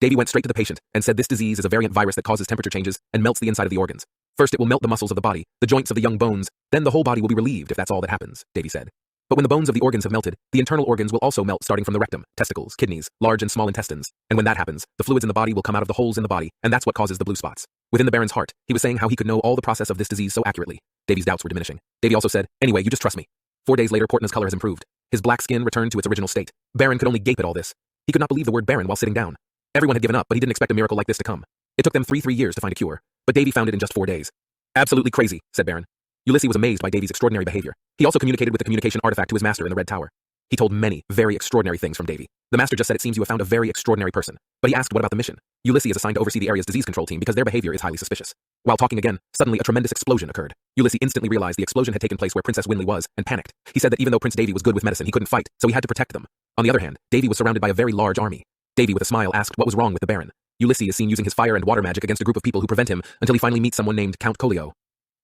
Davy went straight to the patient and said this disease is a variant virus that causes temperature changes and melts the inside of the organs. First it will melt the muscles of the body, the joints of the young bones, then the whole body will be relieved if that's all that happens, Davy said. But when the bones of the organs have melted, the internal organs will also melt starting from the rectum, testicles, kidneys, large and small intestines. And when that happens, the fluids in the body will come out of the holes in the body, and that's what causes the blue spots. Within the Baron's heart, he was saying how he could know all the process of this disease so accurately. Davy's doubts were diminishing. Davy also said, "Anyway, you just trust me." 4 days later, Portna's color has improved. His black skin returned to its original state. Baron could only gape at all this. He could not believe the word Baron while sitting down. Everyone had given up, but he didn't expect a miracle like this to come. It took them 3 years to find a cure, but Davy found it in just 4 days. "Absolutely crazy," said Baron. Ulysses was amazed by Davy's extraordinary behavior. He also communicated with the communication artifact to his master in the Red Tower. He told many, very extraordinary things from Davy. The master just said it seems you have found a very extraordinary person. But he asked what about the mission. Ulysses is assigned to oversee the area's disease control team because their behavior is highly suspicious. While talking again, suddenly a tremendous explosion occurred. Ulysses instantly realized the explosion had taken place where Princess Winley was, and panicked. He said that even though Prince Davy was good with medicine, he couldn't fight, so he had to protect them. On the other hand, Davy was surrounded by a very large army. Davy, with a smile, asked what was wrong with the Baron. Ulysses is seen using his fire and water magic against a group of people who prevent him until he finally meets someone named Count Colio.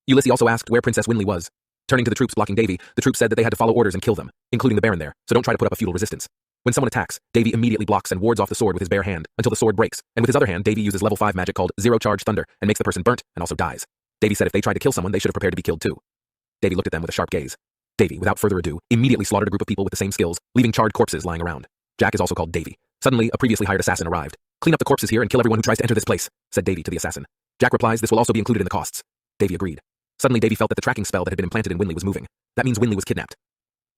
Ulysses also asked where Princess Winley was. Turning to the troops blocking Davy, the troops said that they had to follow orders and kill them, including the Baron there, so don't try to put up a futile resistance. When someone attacks, Davy immediately blocks and wards off the sword with his bare hand until the sword breaks, and with his other hand, Davy uses level 5 magic called Zero Charge Thunder and makes the person burnt and also dies. Davy said if they tried to kill someone, they should have prepared to be killed too. Davy looked at them with a sharp gaze. Davy, without further ado, immediately slaughtered a group of people with the same skills, leaving charred corpses lying around. Jack is also called Davy. Suddenly, a previously hired assassin arrived. "Clean up the corpses here and kill everyone who tries to enter this place," said Davy to the assassin. Jack replies this will also be included in the costs. Davy agreed. Suddenly, Davy felt that the tracking spell that had been implanted in Winley was moving. That means Winley was kidnapped.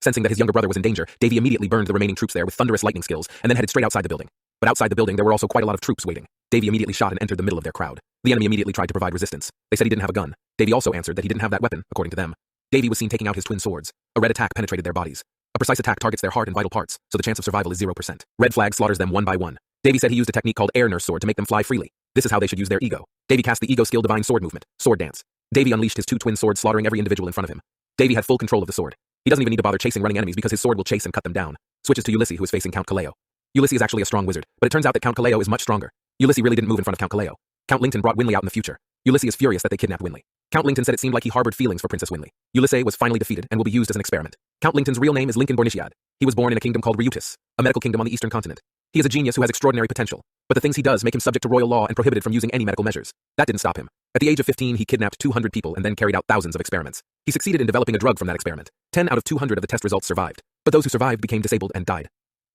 Sensing that his younger brother was in danger, Davy immediately burned the remaining troops there with thunderous lightning skills and then headed straight outside the building. But outside the building, there were also quite a lot of troops waiting. Davy immediately shot and entered the middle of their crowd. The enemy immediately tried to provide resistance. They said he didn't have a gun. Davy also answered that he didn't have that weapon, according to them. Davy was seen taking out his twin swords. A red attack penetrated their bodies. A precise attack targets their heart and vital parts, so the chance of survival is 0%. Red flag slaughters them one by one. Davy said he used a technique called air nurse sword to make them fly freely. This is how they should use their ego. Davy cast the ego skill divine sword movement, sword dance. Davy unleashed his two twin swords, slaughtering every individual in front of him. Davy had full control of the sword. He doesn't even need to bother chasing running enemies because his sword will chase and cut them down. Switches to Ulysses, who is facing Count Kaleo. Ulysses is actually a strong wizard, but it turns out that Count Kaleo is much stronger. Ulysses really didn't move in front of Count Kaleo. Count Linton brought Winley out in the future. Ulysses is furious that they kidnapped Winley. Count Linton said it seemed like he harbored feelings for Princess Winley. Ulysses was finally defeated and will be used as an experiment. Count Linton's real name is Lincoln Bornitiad. He was born in a kingdom called Ryutis, a medical kingdom on the eastern continent. He is a genius who has extraordinary potential, but the things he does make him subject to royal law and prohibited from using any medical measures. That didn't stop him. At the age of 15, he kidnapped 200 people and then carried out thousands of experiments. He succeeded in developing a drug from that experiment. 10 out of 200 of the test results survived, but those who survived became disabled and died.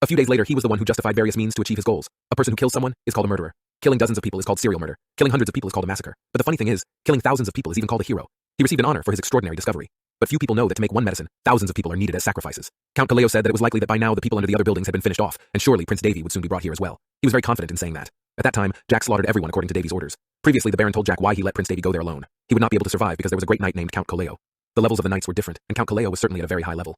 A few days later, he was the one who justified various means to achieve his goals. A person who kills someone is called a murderer. Killing dozens of people is called serial murder. Killing hundreds of people is called a massacre. But the funny thing is, killing thousands of people is even called a hero. He received an honor for his extraordinary discovery. But few people know that to make one medicine, thousands of people are needed as sacrifices. Count Kaleo said that it was likely that by now the people under the other buildings had been finished off, and surely Prince Davy would soon be brought here as well. He was very confident in saying that. At that time, Jack slaughtered everyone according to Davy's orders. Previously, the Baron told Jack why he let Prince Davy go there alone. He would not be able to survive because there was a great knight named Count Kaleo. The levels of the knights were different, and Count Kaleo was certainly at a very high level.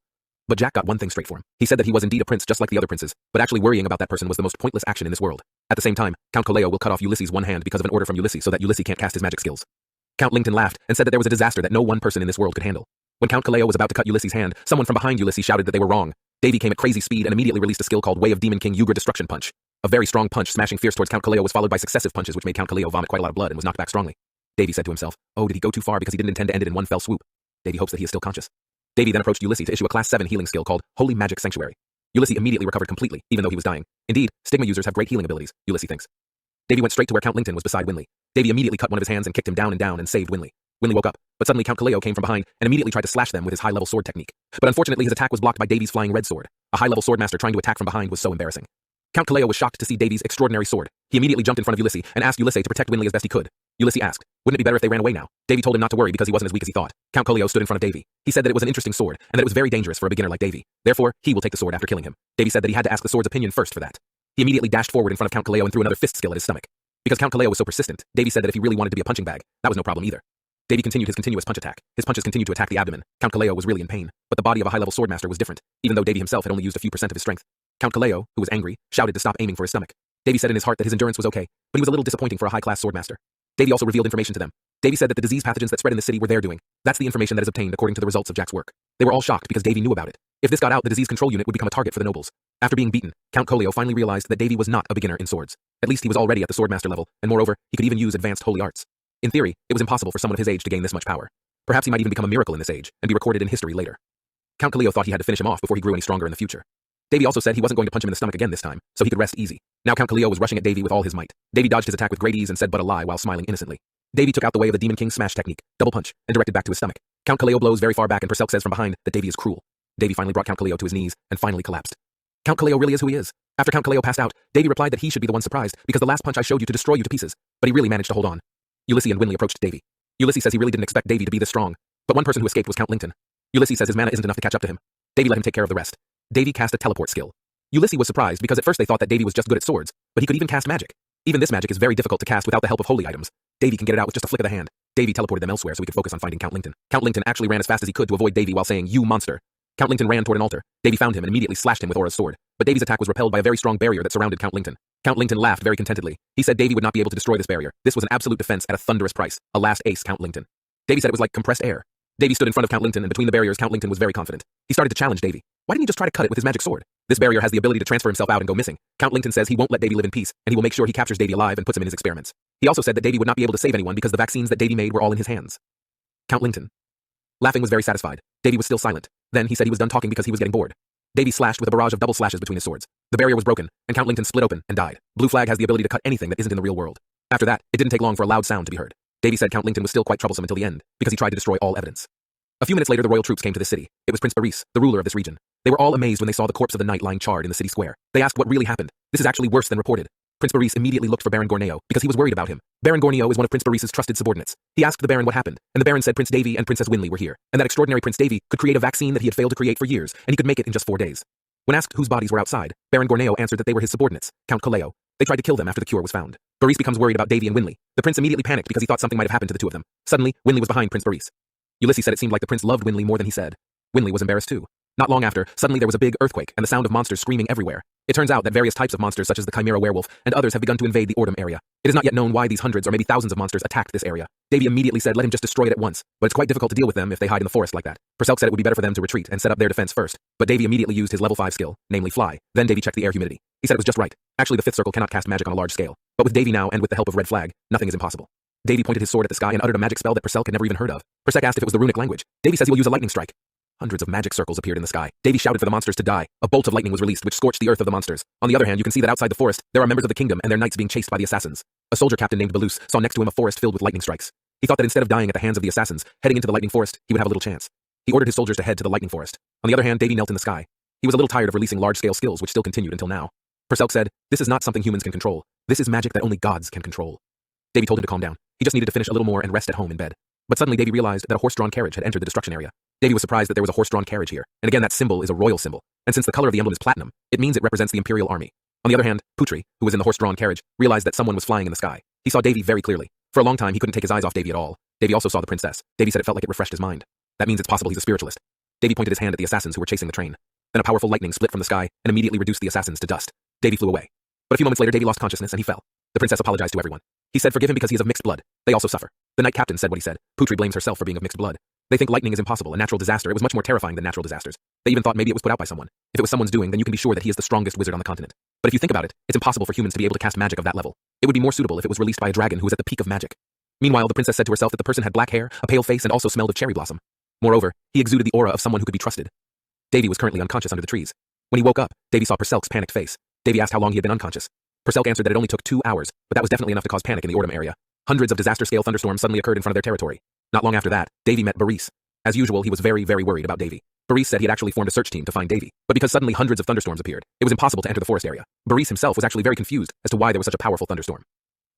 But Jack got one thing straight for him. He said that he was indeed a prince just like the other princes, but actually worrying about that person was the most pointless action in this world. At the same time, Count Kaleo will cut off Ulysses' one hand because of an order from Ulysses so that Ulysses can't cast his magic skills. Count Linton laughed and said that there was a disaster that no one person in this world could handle. When Count Kaleo was about to cut Ulysses' hand, someone from behind Ulysses shouted that they were wrong. Davy came at crazy speed and immediately released a skill called Way of Demon King Ugra Destruction Punch. A very strong punch smashing fierce towards Count Kaleo was followed by successive punches which made Count Kaleo vomit quite a lot of blood and was knocked back strongly. Davy said to himself, oh, did he go too far because he didn't intend to end it in one fell swoop? Davy hopes that he is still conscious. Davy then approached Ulysses to issue a Class 7 healing skill called Holy Magic Sanctuary. Ulysses immediately recovered completely, even though he was dying. Indeed, Stigma users have great healing abilities, Ulysses thinks. Davy went straight to where Count Linton was beside Winley. Davy immediately cut one of his hands and kicked him down and saved Winley. Winley woke up, but suddenly Count Kaleo came from behind and immediately tried to slash them with his high-level sword technique. But unfortunately his attack was blocked by Davy's flying red sword. A high-level swordmaster trying to attack from behind was so embarrassing. Count Kaleo was shocked to see Davy's extraordinary sword. He immediately jumped in front of Ulysses and asked Ulysses to protect Winley as best he could. Ulysses asked, wouldn't it be better if they ran away now? Davy told him not to worry because he wasn't as weak as he thought. Count Kaleo stood in front of Davy. He said that it was an interesting sword and that it was very dangerous for a beginner like Davy. Therefore, he will take the sword after killing him. Davy said that he had to ask the sword's opinion first for that. He immediately dashed forward in front of Count Kaleo and threw another fist skill at his stomach. Because Count Kaleo was so persistent, Davy said that if he really wanted to be a punching bag, that was no problem either. Davy continued his continuous punch attack. His punches continued to attack the abdomen. Count Kaleo was really in pain, but the body of a high-level swordmaster was different, even though Davy himself had only used a few percent of his strength. Count Kaleo, who was angry, shouted to stop aiming for his stomach. Davy said in his heart that his endurance was okay, but he was a little disappointing for a high-class swordmaster. Davy also revealed information to them. Davy said that the disease pathogens that spread in the city were their doing. That's the information that is obtained according to the results of Jack's work. They were all shocked because Davy knew about it. If this got out, the disease control unit would become a target for the nobles. After being beaten, Count Kaleo finally realized that Davy was not a beginner in swords. At least he was already at the swordmaster level, and moreover, he could even use advanced holy arts. In theory, it was impossible for someone of his age to gain this much power. Perhaps he might even become a miracle in this age, and be recorded in history later. Count Kaleo thought he had to finish him off before he grew any stronger in the future. Davy also said he wasn't going to punch him in the stomach again this time, so he could rest easy. Now Count Kaleo was rushing at Davy with all his might. Davy dodged his attack with great ease and said but a lie while smiling innocently. Davy took out the Way of the Demon King smash technique, double punch, and directed back to his stomach. Count Kaleo blows very far back and Perselk says from behind that Davy is cruel. Davy finally brought Count Kaleo to his knees and finally collapsed. Count Kaleo really is who he is. After Count Kaleo passed out, Davy replied that he should be the one surprised because the last punch I showed you to destroy you to pieces, but he really managed to hold on. Ulysses and Winley approached Davy. Ulysses says he really didn't expect Davy to be this strong, but one person who escaped was Count Linton. Ulysses says his mana isn't enough to catch up to him. Davy let him take care of the rest. Davy cast a teleport skill. Ulysses was surprised because at first they thought that Davy was just good at swords, but he could even cast magic. Even this magic is very difficult to cast without the help of holy items. Davy can get it out with just a flick of the hand. Davy teleported them elsewhere so he could focus on finding Count Linton. Count Linton actually ran as fast as he could to avoid Davy while saying, "You monster." Count Linton ran toward an altar. Davy found him and immediately slashed him with Aura's sword, but Davy's attack was repelled by a very strong barrier that surrounded Count Linton. Count Linton laughed very contentedly. He said Davy would not be able to destroy this barrier. This was an absolute defense at a thunderous price. A last ace, Count Linton. Davy said it was like compressed air. Davy stood in front of Count Linton and between the barriers Count Linton was very confident. He started to challenge Davy. Why didn't he just try to cut it with his magic sword? This barrier has the ability to transfer himself out and go missing. Count Linton says he won't let Davy live in peace, and he will make sure he captures Davy alive and puts him in his experiments. He also said that Davy would not be able to save anyone because the vaccines that Davy made were all in his hands. Count Linton, laughing, was very satisfied. Davy was still silent. Then he said he was done talking because he was getting bored. Davy slashed with a barrage of double slashes between his swords. The barrier was broken, and Count Linton split open and died. Blue Flag has the ability to cut anything that isn't in the real world. After that, it didn't take long for a loud sound to be heard. Davy said Count Linton was still quite troublesome until the end, because he tried to destroy all evidence. A few minutes later, the royal troops came to the city. It was Prince Paris, the ruler of this region. They were all amazed when they saw the corpse of the knight lying charred in the city square. They asked what really happened. This is actually worse than reported. Prince Paris immediately looked for Baron Gorneo because he was worried about him. Baron Gorneo is one of Prince Paris's trusted subordinates. He asked the Baron what happened, and the Baron said Prince Davy and Princess Winley were here, and that extraordinary Prince Davy could create a vaccine that he had failed to create for years, and he could make it in just 4 days. When asked whose bodies were outside, Baron Gorneo answered that they were his subordinates, Count Kaleo. They tried to kill them after the cure was found. Boris becomes worried about Davy and Winley. The prince immediately panicked because he thought something might have happened to the two of them. Suddenly, Winley was behind Prince Boris. Ulysses said it seemed like the prince loved Winley more than he said. Winley was embarrassed too. Not long after, suddenly there was a big earthquake and the sound of monsters screaming everywhere. It turns out that various types of monsters such as the Chimera werewolf and others have begun to invade the Ordum area. It is not yet known why these hundreds or maybe thousands of monsters attacked this area. Davy immediately said let him just destroy it at once, but it's quite difficult to deal with them if they hide in the forest like that. Perselk said it would be better for them to retreat and set up their defense first, but Davy immediately used his level 5 skill, namely fly. Then Davy checked the air humidity. He said it was just right. Actually, the fifth circle cannot cast magic on a large scale, but with Davy now and with the help of Red Flag, nothing is impossible. Davy pointed his sword at the sky and uttered a magic spell that Perselk had never even heard of. Perselk asked if it was the runic language. Davy says he will use a lightning strike. Hundreds of magic circles appeared in the sky. Davy shouted for the monsters to die. A bolt of lightning was released which scorched the earth of the monsters. On the other hand, you can see that outside the forest, there are members of the kingdom and their knights being chased by the assassins. A soldier captain named Belus saw next to him a forest filled with lightning strikes. He thought that instead of dying at the hands of the assassins, heading into the lightning forest, he would have a little chance. He ordered his soldiers to head to the lightning forest. On the other hand, Davy knelt in the sky. He was a little tired of releasing large-scale skills which still continued until now. Perselk said, "This is not something humans can control. This is magic that only gods can control." Davy told him to calm down. He just needed to finish a little more and rest at home in bed. But suddenly Davy realized that a horse-drawn carriage had entered the destruction area. Davy was surprised that there was a horse-drawn carriage here. And again, that symbol is a royal symbol. And since the color of the emblem is platinum, it means it represents the imperial army. On the other hand, Putri, who was in the horse-drawn carriage, realized that someone was flying in the sky. He saw Davy very clearly. For a long time, he couldn't take his eyes off Davy at all. Davy also saw the princess. Davy said it felt like it refreshed his mind. That means it's possible he's a spiritualist. Davy pointed his hand at the assassins who were chasing the train. Then a powerful lightning split from the sky and immediately reduced the assassins to dust. Davy flew away. But a few moments later, Davy lost consciousness and he fell. The princess apologized to everyone. He said forgive him because he is of mixed blood. They also suffer. The knight captain said what he said. Putri blames herself for being of mixed blood. They think lightning is impossible, a natural disaster. It was much more terrifying than natural disasters. They even thought maybe it was put out by someone. If it was someone's doing, then you can be sure that he is the strongest wizard on the continent. But if you think about it, it's impossible for humans to be able to cast magic of that level. It would be more suitable if it was released by a dragon who was at the peak of magic. Meanwhile, the princess said to herself that the person had black hair, a pale face, and also smelled of cherry blossom. Moreover, he exuded the aura of someone who could be trusted. Davy was currently unconscious under the trees. When he woke up, Davy saw Perselk's panicked face. Davy asked how long he had been unconscious. Perselk answered that it only took 2 hours, but that was definitely enough to cause panic in the Ordum area. Hundreds of disaster-scale thunderstorms suddenly occurred in front of their territory. Not long after that, Davy met Boris. As usual, he was very, very worried about Davy. Boris said he had actually formed a search team to find Davy, but because suddenly hundreds of thunderstorms appeared, it was impossible to enter the forest area. Boris himself was actually very confused as to why there was such a powerful thunderstorm.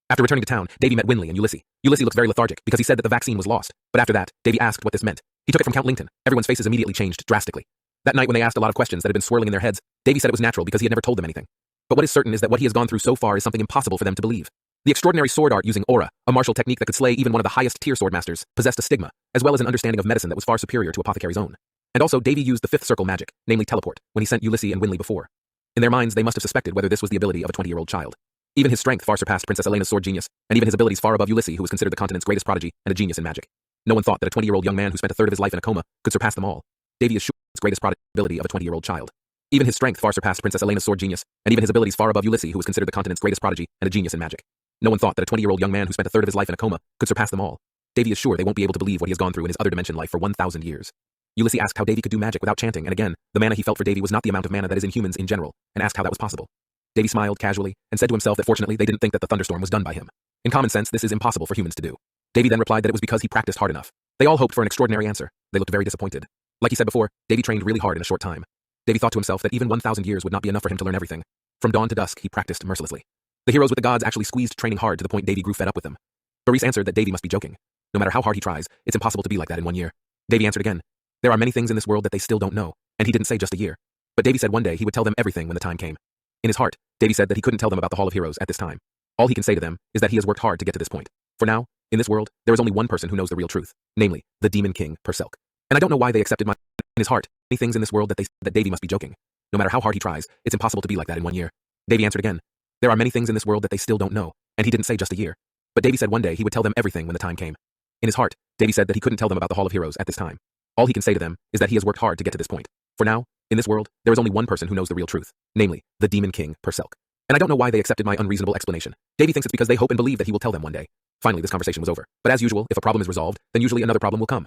After returning to town, Davy met Winley and Ulysses. Ulysses looked very lethargic because he said that the vaccine was lost, but after that, Davy asked what this meant. He took it from Count Lington. Everyone's faces immediately changed drastically. That night when they asked a lot of questions that had been swirling in their heads, Davy said it was natural because he had never told them anything. But what is certain is that what he has gone through so far is something impossible for them to believe. The extraordinary sword art using aura, a martial technique that could slay even one of the highest tier sword masters, possessed a stigma, as well as an understanding of medicine that was far superior to apothecary's own. And also, Davy used the fifth circle magic, namely teleport, when he sent Ulysses and Winley before. In their minds, they must have suspected whether this was the ability of a 20-year-old child. Even his strength far surpassed Princess Elena's sword genius, and even his abilities far above Ulysses, who was considered the continent's greatest prodigy and a genius in magic. No one thought that a 20-year-old young man who spent a third of his life in a coma could surpass them all. Davy is sure his greatest prodigy ability of a 20-year-old child. Even his strength far surpassed Princess Elena's sword genius, and even his abilities far above Ulysses, who was considered the continent's greatest prodigy and a genius in magic. No one thought that a 20-year-old young man who spent a third of his life in a coma could surpass them all. Davy is sure they won't be able to believe what he has gone through in his other dimension life for 1,000 years. Ulysses asked how Davy could do magic without chanting, and again, the mana he felt for Davy was not the amount of mana that is in humans in general, and asked how that was possible. Davy smiled casually and said to himself that fortunately they didn't think that the thunderstorm was done by him. In common sense, this is impossible for humans to do. Davy then replied that it was because he practiced hard enough. They all hoped for an extraordinary answer. They looked very disappointed. Like he said before, Davy trained really hard in a short time. Davy thought to himself that even 1,000 years would not be enough for him to learn everything. From dawn to dusk, he practiced mercilessly. The heroes with the gods actually squeezed training hard to the point Davy grew fed up with them. Boris answered that Davy must be joking. No matter how hard he tries, it's impossible to be like that in 1 year. Davy answered again. There are many things in this world that they still don't know, and he didn't say just a year. But Davy said one day he would tell them everything when the time came. In his heart, Davy said that he couldn't tell them about the Hall of Heroes at this time. All he can say to them is that he has worked hard to get to this point. For now, in this world, there is only one person who knows the real truth, namely, the Demon King, Perselk. And I don't know why they accepted in his heart, many things in this world that Davy must be joking. No matter how hard he tries, it's impossible to be like that in 1 year. Davy answered again. There are many things in this world that they still don't know, and he didn't say just a year. But Davy said one day he would tell them everything when the time came. In his heart, Davy said that he couldn't tell them about the Hall of Heroes at this time. All he can say to them is that he has worked hard to get to this point. For now, in this world, there is only one person who knows the real truth, namely, the Demon King, Perselk. And I don't know why they accepted my unreasonable explanation. Davy thinks it's because they hope and believe that he will tell them one day. Finally, this conversation was over. But as usual, if a problem is resolved, then usually another problem will come.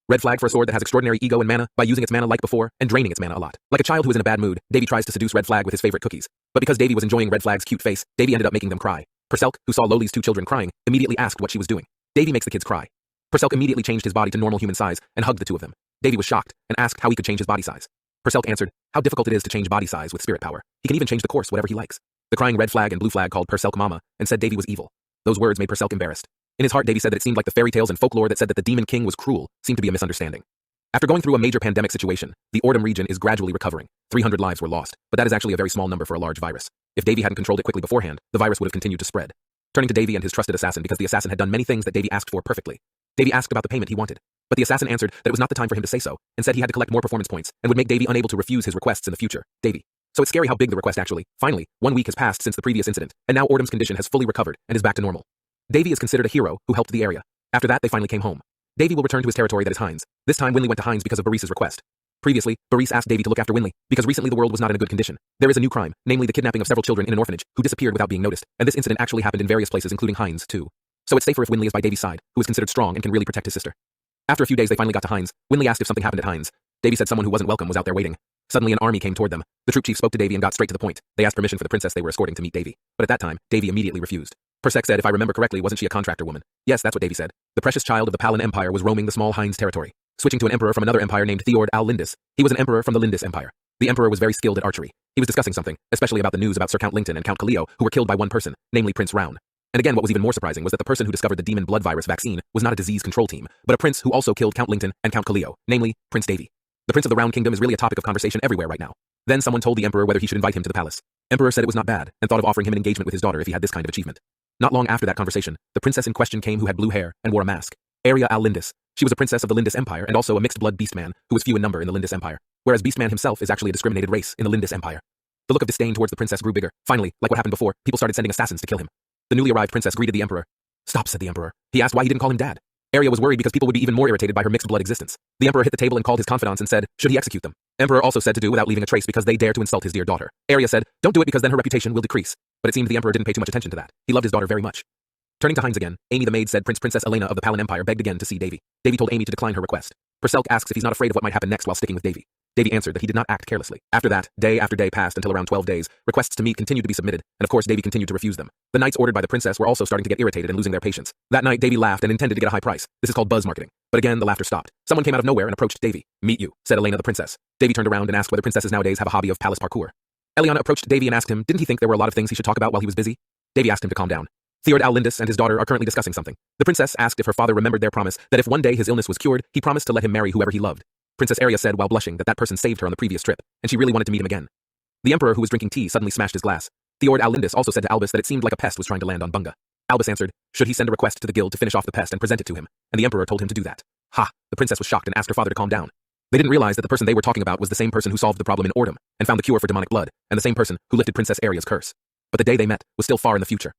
Red flag for a sword that has extraordinary ego and mana by using its mana like before and draining its mana a lot. Like a child who is in a bad mood, Davy tries to seduce Red Flag with his favorite cookies. But because Davy was enjoying Red Flag's cute face, Davy ended up making them cry. Perselk, who saw Loli's 2 children crying, immediately asked what she was doing. Davy makes the kids cry. Perselk immediately changed his body to normal human size and hugged the 2 of them. Davy was shocked and asked how he could change his body size. Perselk answered how difficult it is to change body size with spirit power. He can even change the course whatever he likes. The crying Red Flag and Blue Flag called Perselk Mama and said Davy was evil. Those words made Perselk embarrassed. In his heart, Davy said that it seemed like the fairy tales and folklore that said that the Demon King was cruel seemed to be a misunderstanding. After going through a major pandemic situation, the Ordom region is gradually recovering. 300 lives were lost, but that is actually a very small number for a large virus. If Davy hadn't controlled it quickly beforehand, the virus would have continued to spread. Turning to Davy and his trusted assassin because the assassin had done many things that Davy asked for perfectly. Davy asked about the payment he wanted, but the assassin answered that it was not the time for him to say so, and said he had to collect more performance points and would make Davy unable to refuse his requests in the future. Davy. So it's scary how big the request actually. Finally, 1 week has passed since the previous incident, and now Ordom's condition has fully recovered and is back to normal. Davy is considered a hero who helped the area. After that, they finally came home. Davy will return to his territory that is Hines. This time, Winley went to Hines because of Baris's request. Previously, Baris asked Davy to look after Winley, because recently the world was not in a good condition. There is a new crime, namely the kidnapping of several children in an orphanage, who disappeared without being noticed, and this incident actually happened in various places including Hines, too. So it's safer if Winley is by Davy's side, who is considered strong and can really protect his sister. After a few days they finally got to Hines. Winley asked if something happened at Hines. Davy said someone who wasn't welcome was out there waiting. Suddenly an army came toward them. The troop chief spoke to Davy and got straight to the point. They asked permission for the princess they were escorting to meet Davy. But at that time, Davy immediately refused. Persek said if I remember correctly, wasn't she a contractor woman? Yes, that's what Davy said. The precious child of the Palan Empire was roaming the small Hines territory, switching to an emperor from another empire named Theord al-Lindis. He was an emperor from the Lindis Empire. The emperor was very skilled at archery. He was discussing something, especially about the news about Sir Count Lington and Count Kaleo, who were killed by one person, namely Prince Round. And again, what was even more surprising was that the person who discovered the demon blood virus vaccine was not a disease control team, but a prince who also killed Count Lington and Count Kaleo, namely Prince Davy. The Prince of the Round Kingdom is really a topic of conversation everywhere right now. Then someone told the emperor whether he should invite him to the palace. Emperor said it was not bad, and thought of offering him an engagement with his daughter if he had this kind of achievement. Not long after that conversation, the princess in question came who had blue hair and wore a mask. Arya al-Lindis. She was a princess of the Lindis Empire and also a mixed-blood beastman who was few in number in the Lindis Empire, whereas beastman himself is actually a discriminated race in the Lindis Empire. The look of disdain towards the princess grew bigger. Finally, like what happened before, people started sending assassins to kill him. The newly arrived princess greeted the emperor. Stop, said the emperor. He asked why he didn't call him dad. Arya was worried because people would be even more irritated by her mixed-blood existence. The emperor hit the table and called his confidants and said, should he execute them? Emperor also said to do without leaving a trace because they dare to insult his dear daughter. Arya said, don't do it because then her reputation will decrease. But it seemed the emperor didn't pay too much attention to that. He loved his daughter very much. Turning to Hines again, Amy the maid said Princess Elena of the Palan Empire begged again to see Davy. Davy told Amy to decline her request. Perselk asks if he's not afraid of what might happen next while sticking with Davy. Davy answered that he did not act carelessly. After that, day after day passed until around 12 days. Requests to meet continued to be submitted, and of course Davy continued to refuse them. The knights ordered by the princess were also starting to get irritated and losing their patience. That night, Davy laughed and intended to get a high price. This is called buzz marketing. But again, the laughter stopped. Someone came out of nowhere and approached Davy. Meet you, said Elena the princess. Davy turned around and asked whether princesses nowadays have a hobby of palace parkour. Eliana approached Davy and asked him, didn't he think there were a lot of things he should talk about while he was busy? Davy asked him to calm down. Theord al-Lindis and his daughter are currently discussing something. The princess asked if her father remembered their promise that if one day his illness was cured, he promised to let him marry whoever he loved. Princess Arya said while blushing that that person saved her on the previous trip, and she really wanted to meet him again. The emperor, who was drinking tea, suddenly smashed his glass. Theord al-Lindis also said to Albus that it seemed like a pest was trying to land on Bunga. Albus answered, should he send a request to the guild to finish off the pest and present it to him, and the emperor told him to do that. Ha! The princess was shocked and asked her father to calm down. They didn't realize that the person they were talking about was the same person who solved the problem in Ordom and found the cure for demonic blood, and the same person who lifted Princess Arya's curse. But the day they met was still far in the future.